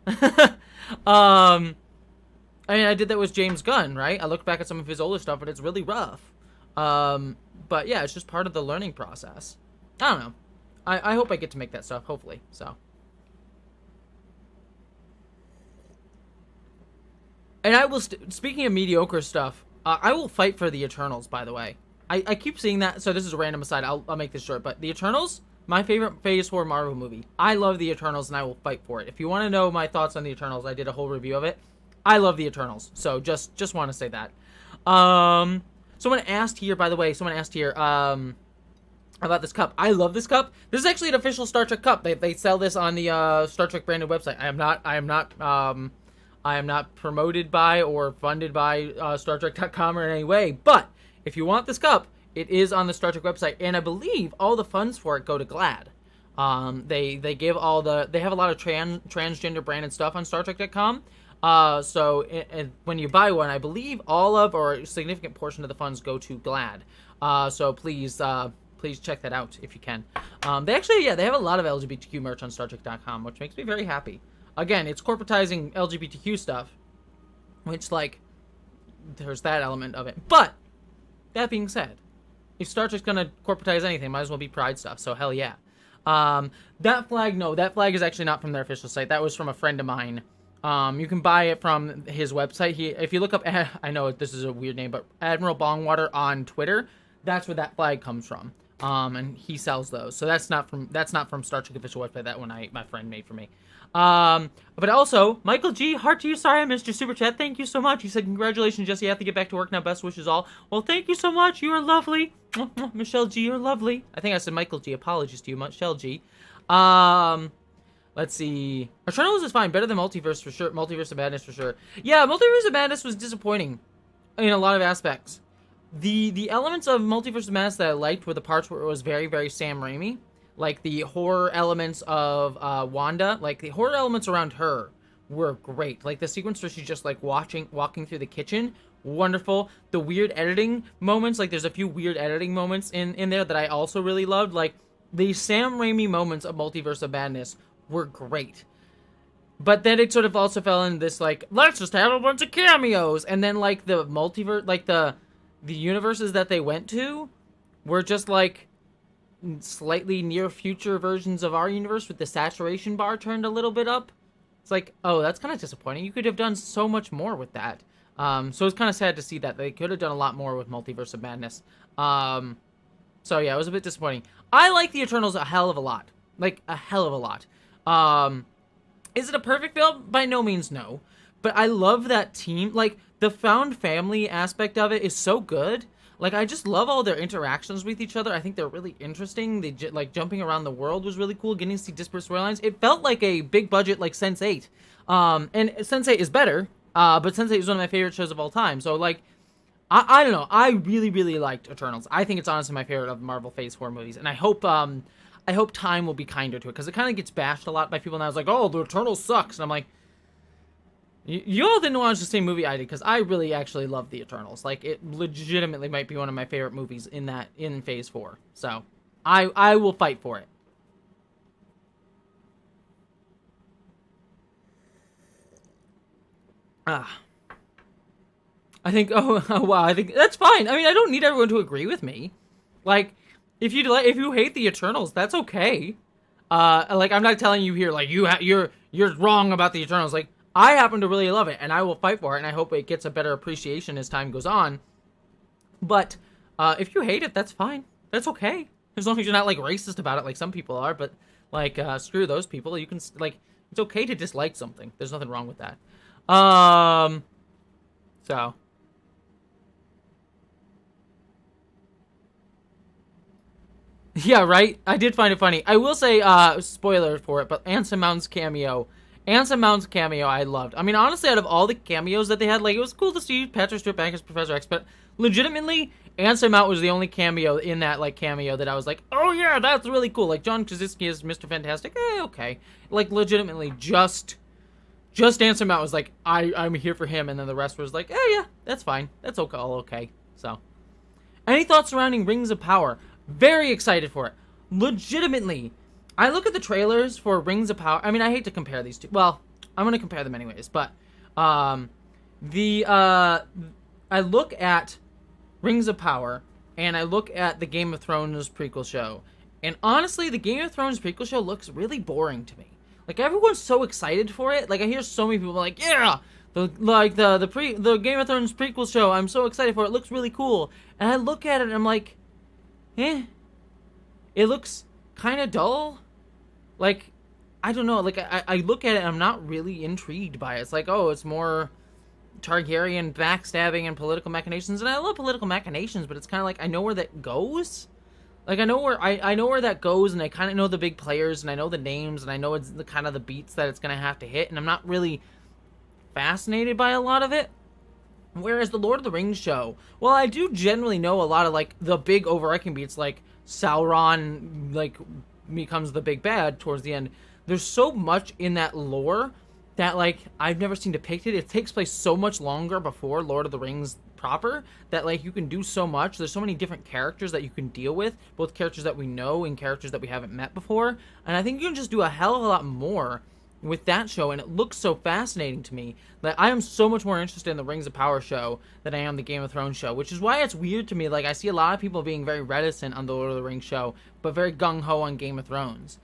I mean, I did that with James Gunn, right? I looked back at some of his older stuff, and it's really rough. But yeah, it's just part of the learning process. I don't know. I hope I get to make that stuff, hopefully. So. And I will, speaking of mediocre stuff, I will fight for the Eternals, by the way. I keep seeing that, so this is a random aside. I'll make this short, but the Eternals, my favorite Phase 4 Marvel movie. I love the Eternals, and I will fight for it. If you want to know my thoughts on the Eternals, I did a whole review of it. I love the Eternals, so just want to say that. Someone asked here, by the way, about this cup. I love this cup. This is actually an official Star Trek cup. They sell this on the Star Trek branded website. I am not promoted by or funded by StarTrek.com or in any way, but if you want this cup, it is on the Star Trek website, and I believe all the funds for it go to GLAAD. They give they have a lot of transgender branded stuff on StarTrek.com. So when you buy one, I believe all of or a significant portion of the funds go to GLAAD. So please check that out if you can. They have a lot of LGBTQ merch on StarTrek.com, which makes me very happy. Again, it's corporatizing LGBTQ stuff, which, like, there's that element of it. But, that being said, if Star Trek's gonna corporatize anything, might as well be Pride stuff, so hell yeah. That flag is actually not from their official site. That was from a friend of mine. You can buy it from his website. If you look up, I know this is a weird name, but Admiral Bongwater on Twitter, that's where that flag comes from. And he sells those. So that's not from Star Trek official website. That one my friend made for me. But also, Michael G, heart to you. Sorry I missed your super chat. Thank you so much. He said, congratulations, Jesse. I have to get back to work now. Best wishes all. Well, thank you so much. You are lovely. Michelle G, you're lovely. I think I said Michael G. Apologies to you, Michelle G. Let's see. Eternals is fine. Better than Multiverse for sure. Multiverse of Madness for sure. Yeah, Multiverse of Madness was disappointing in a lot of aspects. The elements of Multiverse of Madness that I liked were the parts where it was very, very Sam Raimi. Like the horror elements of Wanda, like the horror elements around her were great. Like the sequence where she's just like walking through the kitchen, wonderful. The weird editing moments, like there's a few weird editing moments in there that I also really loved. Like the Sam Raimi moments of Multiverse of Madness were great. But then it sort of also fell in this like, let's just have a bunch of cameos. And then like the multiverse, like the universes that they went to were just like slightly near future versions of our universe with the saturation bar turned a little bit up. It's like, oh, that's kind of disappointing. You could have done so much more with that. So it's kind of sad to see that they could have done a lot more with Multiverse of Madness. So yeah, it was a bit disappointing. I like the Eternals a hell of a lot. Like a hell of a lot. Is it a perfect film? By no means no. But I love that team. Like the found family aspect of it is so good. Like, I just love all their interactions with each other. I think they're really interesting. They like jumping around the world was really cool. Getting to see disparate storylines. It felt like a big budget like Sense8. And Sense8 is better. But Sense8 is one of my favorite shows of all time. So like, I don't know. I really, really liked Eternals. I think it's honestly my favorite of the Marvel Phase 4 movies. And I hope time will be kinder to it. Because it kind of gets bashed a lot by people now. It's like, oh, the Eternals sucks. And I'm like, you all didn't watch the same movie I did, because I really actually love the Eternals. Like, it legitimately might be one of my favorite movies in Phase 4. So, I will fight for it. I think, wow, I think that's fine. I mean, I don't need everyone to agree with me. Like, if you hate the Eternals, that's okay. Like, I'm not telling you here, like, you're wrong about the Eternals. Like, I happen to really love it, and I will fight for it, and I hope it gets a better appreciation as time goes on. But if you hate it, that's fine. That's okay. As long as you're not, like, racist about it like some people are. But, like, screw those people. You can, like, It's okay to dislike something. There's nothing wrong with that. So. Yeah, right? I did find it funny. I will say, spoiler for it, but Anson Mount's cameo, I loved. I mean, honestly, out of all the cameos that they had, like, it was cool to see Patrick Stewart back as Professor X, but legitimately, Anson Mount was the only cameo in that, like, cameo that I was like, oh yeah, that's really cool. Like, John Krasinski as Mr. Fantastic, okay. Like, legitimately, just Anson Mount was like, I'm here for him, and then the rest was like, yeah, that's fine. That's okay, all okay. So, any thoughts surrounding Rings of Power? Very excited for it. Legitimately, I look at the trailers for Rings of Power. I mean, I hate to compare these two. Well, I'm going to compare them anyways. But I look at Rings of Power, and I look at the Game of Thrones prequel show. And honestly, the Game of Thrones prequel show looks really boring to me. Like, everyone's so excited for it. Like, I hear so many people like, yeah! The Game of Thrones prequel show, I'm so excited for it. It looks really cool. And I look at it, and I'm like, it looks kind of dull. Like, I don't know. Like, I look at it and I'm not really intrigued by it. It's like, oh, it's more Targaryen backstabbing and political machinations. And I love political machinations, but it's kind of like, I know where that goes. Like, I know where that goes, and I kind of know the big players, and I know the names, and I know it's the kind of the beats that it's going to have to hit, and I'm not really fascinated by a lot of it. Whereas the Lord of the Rings show, well, I do generally know a lot of, like, the big overarching beats, like Sauron, like, becomes the big bad towards the end. There's so much in that lore that, like, I've never seen depicted. It takes place so much longer before Lord of the Rings proper that, like, you can do so much. There's so many different characters that you can deal with, both characters that we know and characters that we haven't met before. And I think you can just do a hell of a lot more with that show, and it looks so fascinating to me that I am so much more interested in the Rings of Power show than I am the Game of Thrones show, which is why it's weird to me. Like, I see a lot of people being very reticent on the Lord of the Rings show, but very gung-ho on Game of Thrones,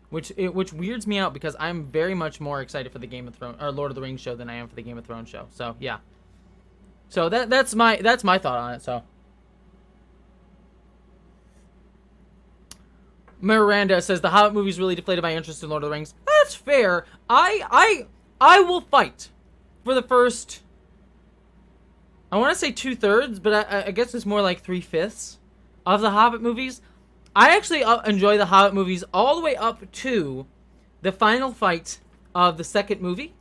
which weirds me out because I'm very much more excited for the Game of Thrones or Lord of the Rings show than I am for the Game of Thrones show. So yeah, so that's my thought on it. So Miranda says the Hobbit movies really deflated my interest in Lord of the Rings. That's fair. I will fight for the first, I want to say 2/3, but I guess it's more like 3/5 of the Hobbit movies. I actually enjoy the Hobbit movies all the way up to the final fight of the second movie.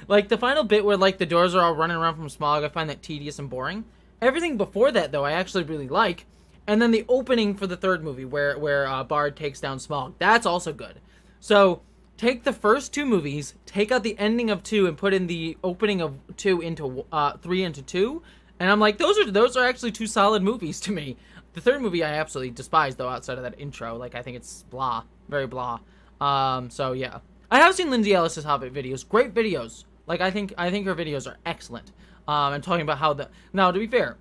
Like, the final bit where, like, the doors are all running around from Smaug, I find that tedious and boring. Everything before that, though, I actually really like. And then the opening for the third movie where Bard takes down Smaug. That's also good. So, take the first two movies, take out the ending of 2, and put in the opening of 2 into 3 into 2. And I'm like, those are actually 2 solid movies to me. The third movie I absolutely despise, though, outside of that intro. Like, I think it's blah. Very blah. So, yeah. I have seen Lindsay Ellis's Hobbit videos. Great videos. Like, I think her videos are excellent. And talking about how now, to be fair,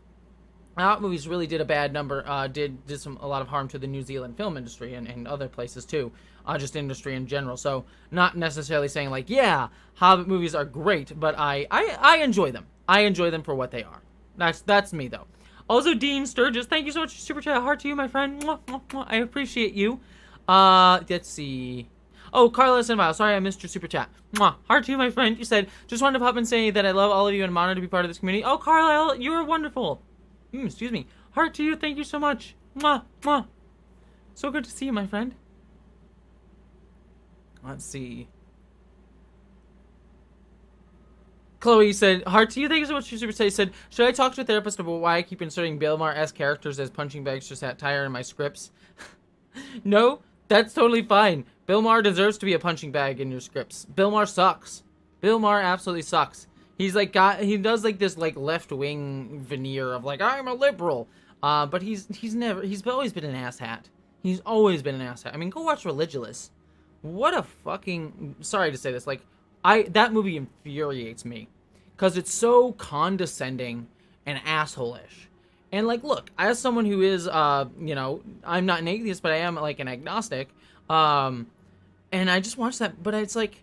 Hobbit movies really did a bad number, did a lot of harm to the New Zealand film industry and other places, too. Just industry in general. So, not necessarily saying, like, yeah, Hobbit movies are great, but I enjoy them. I enjoy them for what they are. That's me, though. Also, Dean Sturgis, thank you so much for Super Chat. Heart to you, my friend. Mwah, mwah, mwah. I appreciate you. Let's see. Oh, Carlos and Miles, sorry I missed your Super Chat. Mwah. Heart to you, my friend. You said, just wanted to pop and say that I love all of you and I'm honored to be part of this community. Oh, Carlisle, you are wonderful. Excuse me. Heart to you, thank you so much. Mwah, mwah. So good to see you, my friend. Let's see. Chloe said, heart to you, thank you so much for your super chat. He said, should I talk to a therapist about why I keep inserting Baelmar-esque characters as punching bags for satire in my scripts? No, that's totally fine. Baelmar deserves to be a punching bag in your scripts. Baelmar sucks. Baelmar absolutely sucks. He's like he does like this like left-wing veneer of like, I'm a liberal. But he's always been an asshat. He's always been an asshat. I mean, go watch Religulous. What a fucking, sorry to say this, like, that movie infuriates me. Because it's so condescending and asshole-ish. And, like, look, as someone who is, you know, I'm not an atheist, but I am, like, an agnostic. And I just watched that, but it's like,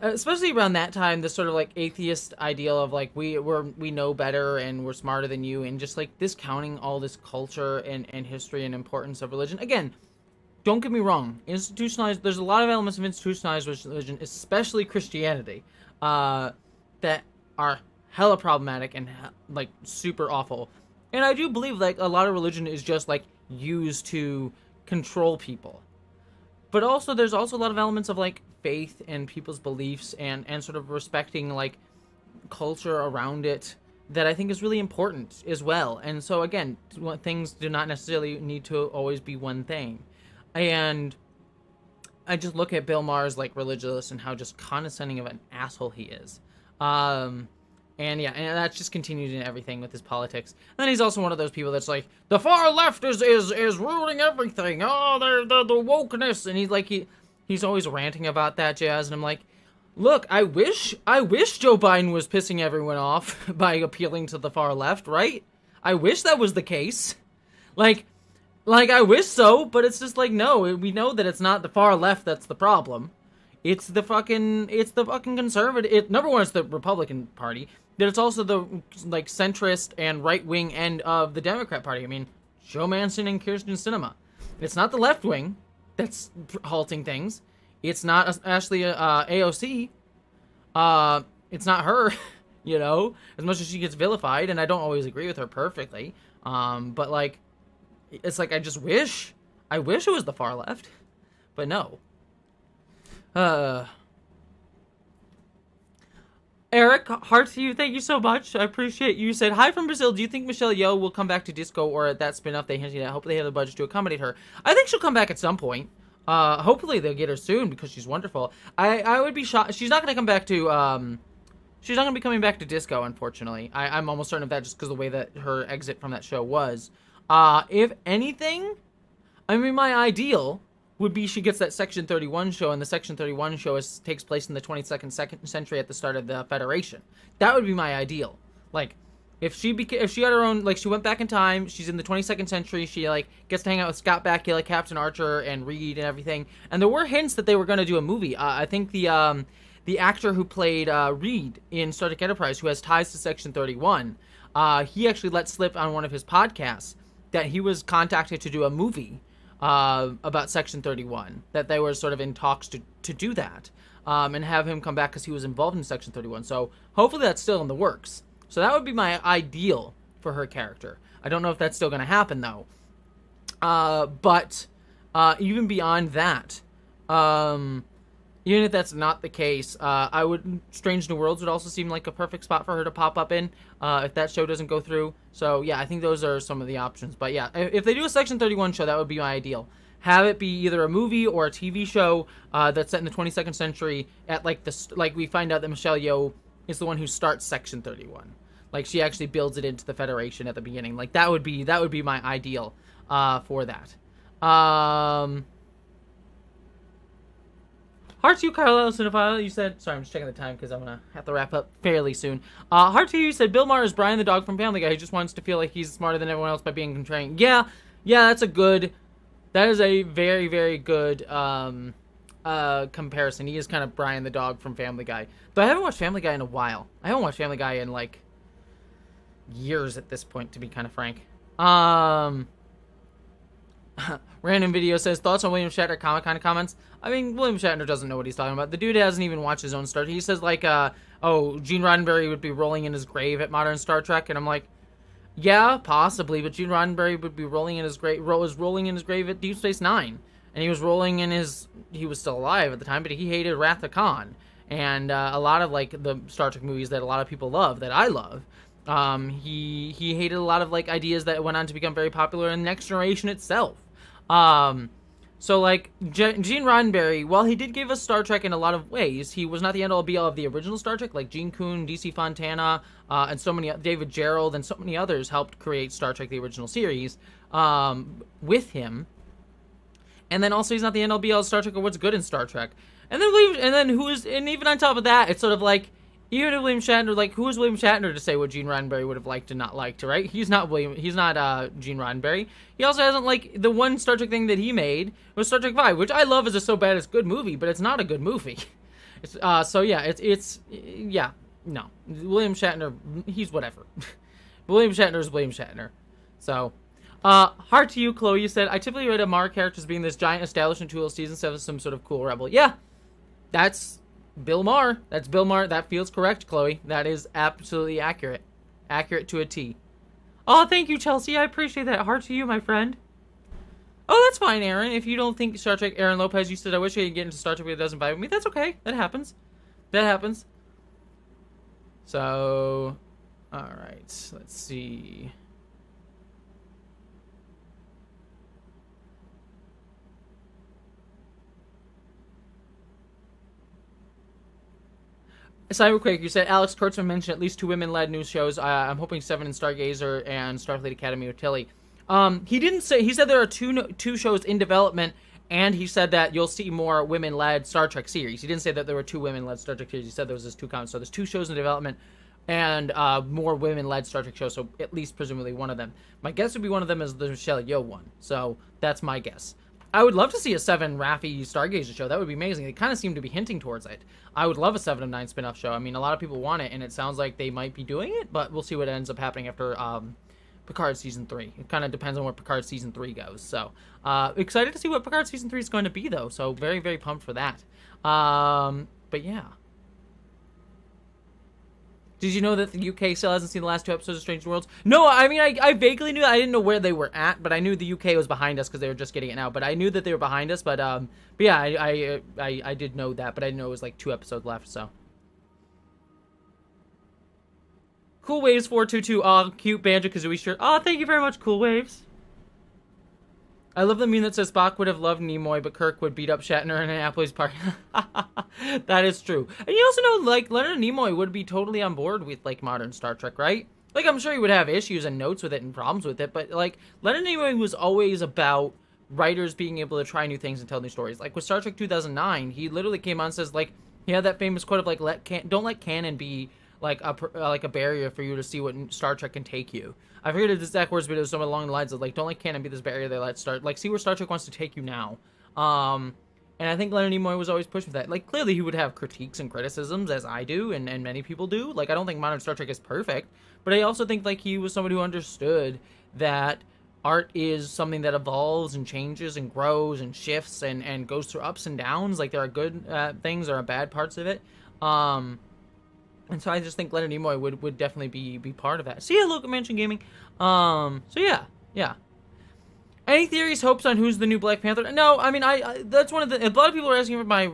especially around that time, this sort of, like, atheist ideal of, like, we know better and we're smarter than you. And just, like, discounting all this culture and history and importance of religion. Again, don't get me wrong, institutionalized, there's a lot of elements of institutionalized religion, especially Christianity, that are hella problematic and like super awful. And I do believe like a lot of religion is just like used to control people. But also there's also a lot of elements of like faith and people's beliefs and sort of respecting like culture around it that I think is really important as well. And so again, things do not necessarily need to always be one thing. And I just look at Bill Maher's like religious and how just condescending of an asshole he is. And yeah, and that's just continued in everything with his politics. And then he's also one of those people that's like, the far left is ruining everything. Oh, they're the wokeness. And he's always ranting about that jazz. And I'm like, look, I wish Joe Biden was pissing everyone off by appealing to the far left, right? I wish that was the case. Like I wish so, but it's just like, no, we know that it's not the far left that's the problem. It's the fucking conservative. Number one, it's the Republican Party. But it's also the like centrist and right wing end of the Democrat Party. I mean, Joe Manchin and Kirsten Sinema. It's not the left wing that's halting things. It's not Ashley AOC. It's not her. You know, as much as she gets vilified, and I don't always agree with her perfectly. But like, it's like I wish it was the far left, but no. Eric, heart to you, thank you so much. I appreciate you. Said, hi from Brazil. Do you think Michelle Yeoh will come back to Disco or at that spin-off they hinted at? Hopefully they have the budget to accommodate her. I think she'll come back at some point. Hopefully they'll get her soon because she's wonderful. I would be shocked. She's not going to come back to, she's not going to be coming back to Disco, unfortunately. I'm almost certain of that just because of the way that her exit from that show was. If anything, I mean, my ideal would be she gets that Section 31 show, and the Section 31 show takes place in the 22nd century at the start of the Federation. That would be my ideal. Like, if she had her own, like, she went back in time, she's in the 22nd century, she, like, gets to hang out with Scott Bakula, Captain Archer, and Reed and everything. And there were hints that they were going to do a movie. I think the actor who played Reed in Star Trek Enterprise, who has ties to Section 31, he actually let slip on one of his podcasts that he was contacted to do a movie about Section 31, that they were sort of in talks to do that, and have him come back because he was involved in Section 31. So hopefully that's still in the works. So that would be my ideal for her character. I don't know if that's still going to happen though. But even beyond that, even if that's not the case, Strange New Worlds would also seem like a perfect spot for her to pop up in, if that show doesn't go through. So yeah, I think those are some of the options. But yeah, if they do a Section 31 show, that would be my ideal. Have it be either a movie or a TV show that's set in the 22nd century at like we find out that Michelle Yeoh is the one who starts Section 31. Like she actually builds it into the Federation at the beginning. Like that would be my ideal for that. Heart to you, Carlos Cinephile. You said, sorry, I'm just checking the time because I'm going to have to wrap up fairly soon. Heart to you said, Bill Maher is Brian the dog from Family Guy. He just wants to feel like he's smarter than everyone else by being contrarian. Yeah, that is a very, very good comparison. He is kind of Brian the dog from Family Guy. But I haven't watched Family Guy in a while. I haven't watched Family Guy in, like, years at this point, to be kind of frank. Random Video says, thoughts on William Shatner Comic-Con comments? I mean, William Shatner doesn't know what he's talking about. The dude hasn't even watched his own Star Trek. He says, like, Gene Roddenberry would be rolling in his grave at modern Star Trek. And I'm like, yeah, possibly. But Gene Roddenberry would be rolling in his grave at Deep Space Nine. And he was he was still alive at the time, but he hated Wrath of Khan. And a lot of, like, the Star Trek movies that a lot of people love, that I love, he hated a lot of, like, ideas that went on to become very popular in Next Generation itself. So, like, Gene Roddenberry, while he did give us Star Trek in a lot of ways, he was not the end-all be-all of the original Star Trek. Like, Gene Coon, DC Fontana, and so many, David Gerrold, and so many others helped create Star Trek, the original series, with him. And then also, he's not the end-all be-all of Star Trek or what's good in Star Trek. And even on top of that, it's sort of like, even if William Shatner, like, who is William Shatner to say what Gene Roddenberry would have liked and not liked, right? He's not Gene Roddenberry. He also hasn't, like, the one Star Trek thing that he made was Star Trek V, which I love as a so bad it's good movie, but it's not a good movie. No. William Shatner, he's whatever. William Shatner is William Shatner. So, Heart to you, Chloe. You said, I typically rate a Mar character as being this giant establishment tool season 7 some sort of cool rebel. Yeah, that's Bill Maher. That's Bill Maher. That feels correct, Chloe. That is absolutely accurate. Accurate to a T. Oh, thank you, Chelsea. I appreciate that. Heart to you, my friend. Oh, that's fine, Aaron. If you don't think Star Trek, Aaron Lopez, you said, I wish I could get into Star Trek, but it doesn't vibe with me. That's okay. That happens. That happens. So, alright. Let's see. Cyberquake, you said Alex Kurtzman mentioned at least 2 women-led news shows. I'm hoping 7 and Stargazer and Starfleet Academy with Tilly. He didn't say. He said there are two shows in development, and he said that you'll see more women-led Star Trek series. He didn't say that there were 2 women-led Star Trek series. He said there was just 2 comments. So there's 2 shows in development, and more women-led Star Trek shows. So at least presumably one of them. My guess would be one of them is the Michelle Yeoh one. So that's my guess. I would love to see a 7 Raffi Stargazer show. That would be amazing. They kind of seem to be hinting towards it. I would love a 7 of 9 spin-off show. I mean, a lot of people want it, and it sounds like they might be doing it, but we'll see what ends up happening after Picard Season 3. It kind of depends on where Picard Season 3 goes. So, excited to see what Picard Season 3 is going to be, though. So, very, very pumped for that. But, yeah. Did you know that the UK still hasn't seen the last 2 episodes of Strange New Worlds? No, I mean, I vaguely knew that. I didn't know where they were at, but I knew the UK was behind us because they were just getting it now. But I knew that they were behind us, but yeah, I did know that, but I didn't know it was like 2 episodes left, so. Cool Waves 422. Oh, cute Banjo-Kazooie shirt. Oh, thank you very much, Cool Waves. I love the meme that says Spock would have loved Nimoy, but Kirk would beat up Shatner in an Applebee's party. That is true. And you also know, like, Leonard Nimoy would be totally on board with, like, modern Star Trek, right? Like, I'm sure he would have issues and notes with it and problems with it, but, like, Leonard Nimoy was always about writers being able to try new things and tell new stories. Like, with Star Trek 2009, he literally came on and says, like, he had that famous quote of, like, don't let canon be like a barrier for you to see what Star Trek can take you. I forget his exact words, but it was something along the lines of, like, don't let canon be this barrier they let start. Like, see where Star Trek wants to take you now. And I think Leonard Nimoy was always pushing for that. Like, clearly he would have critiques and criticisms, as I do, and many people do. Like, I don't think modern Star Trek is perfect, but I also think, like, he was somebody who understood that art is something that evolves and changes and grows and shifts and goes through ups and downs. Like, there are good things, there are bad parts of it. And so I just think Leonard Nimoy would definitely be part of that. See ya, Local Mansion Gaming. So yeah. Any theories, hopes on who's the new Black Panther? No, I mean, that's one of the, a lot of people are asking for my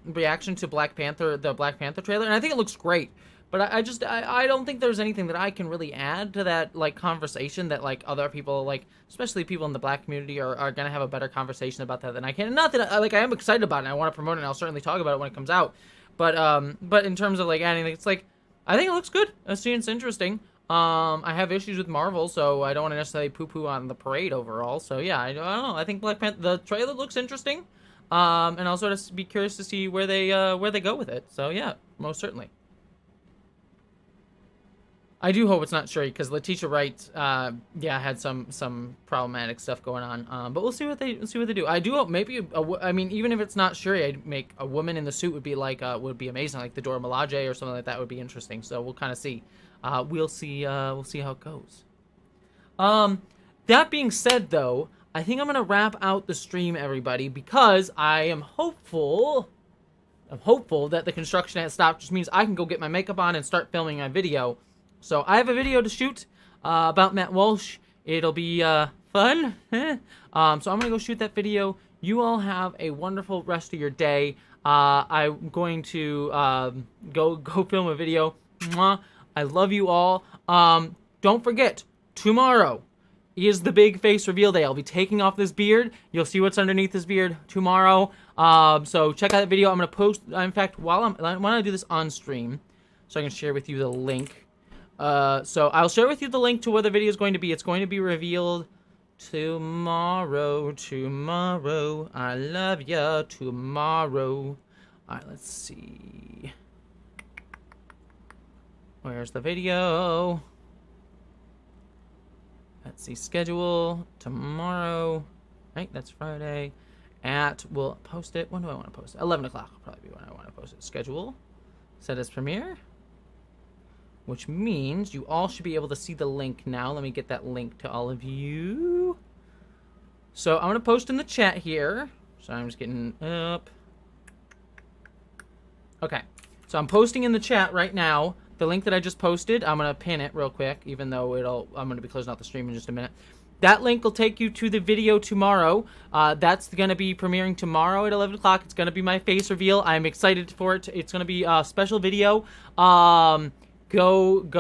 reaction to Black Panther, the Black Panther trailer, and I think it looks great. But I don't think there's anything that I can really add to that, like, conversation that, like, other people, like, especially people in the Black community are gonna have a better conversation about that than I can. Not that, like, I am excited about it and I want to promote it and I'll certainly talk about it when it comes out. But in terms of, like, adding, it's like, I think it looks good. I see it's interesting. I have issues with Marvel, so I don't want to necessarily poo-poo on the parade overall. So yeah, I don't know. I think Black Panther, the trailer looks interesting. And I'll sort of be curious to see where they go with it. So yeah, most certainly. I do hope it's not Shuri, because Letitia Wright, had some problematic stuff going on. But we'll see what they do. I do hope maybe, I mean, even if it's not Shuri, I'd make a woman in the suit would be like would be amazing, like the Dora Milaje or something like that would be interesting. So we'll kind of see. We'll see how it goes. That being said, though, I think I'm gonna wrap out the stream, everybody, because I am hopeful. I'm hopeful that the construction has stopped, which means I can go get my makeup on and start filming my video. So I have a video to shoot about Matt Walsh. It'll be fun. So I'm gonna go shoot that video. You all have a wonderful rest of your day. I'm going to go film a video. Mwah. I love you all. Don't forget, tomorrow is the big face reveal day. I'll be taking off this beard. You'll see what's underneath this beard tomorrow. So check out that video. I'm gonna post. In fact, while I do this on stream, so I can share with you the link. So I'll share with you the link to where the video is going to be. It's going to be revealed tomorrow. I love ya. Tomorrow. Alright, let's see. Where's the video? Let's see. Schedule. Tomorrow. Right, that's Friday. We'll post it. When do I want to post it? 11 o'clock will probably be when I want to post it. Schedule. Set as premiere. which means you all should be able to see the link now. Let me get that link to all of you. So I'm going to post in the chat here. So I'm just getting up. Okay. So I'm posting in the chat right now the link that I just posted. I'm going to pin it real quick, even though I'm going to be closing out the stream in just a minute. That link will take you to the video tomorrow. That's going to be premiering tomorrow at 11 o'clock. It's going to be my face reveal. I'm excited for it. It's going to be a special video. I hope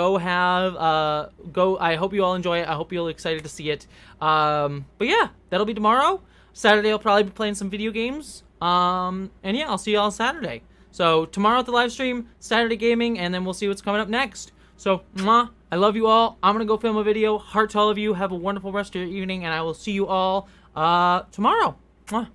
you all enjoy it. I hope you're excited to see it. But yeah, that'll be tomorrow. Saturday I'll probably be playing some video games. And yeah, I'll see you all Saturday. So tomorrow at the live stream, Saturday gaming, and then we'll see what's coming up next. So, mwah, I love you all. I'm going to go film a video. Heart to all of you. Have a wonderful rest of your evening, and I will see you all tomorrow. Mwah.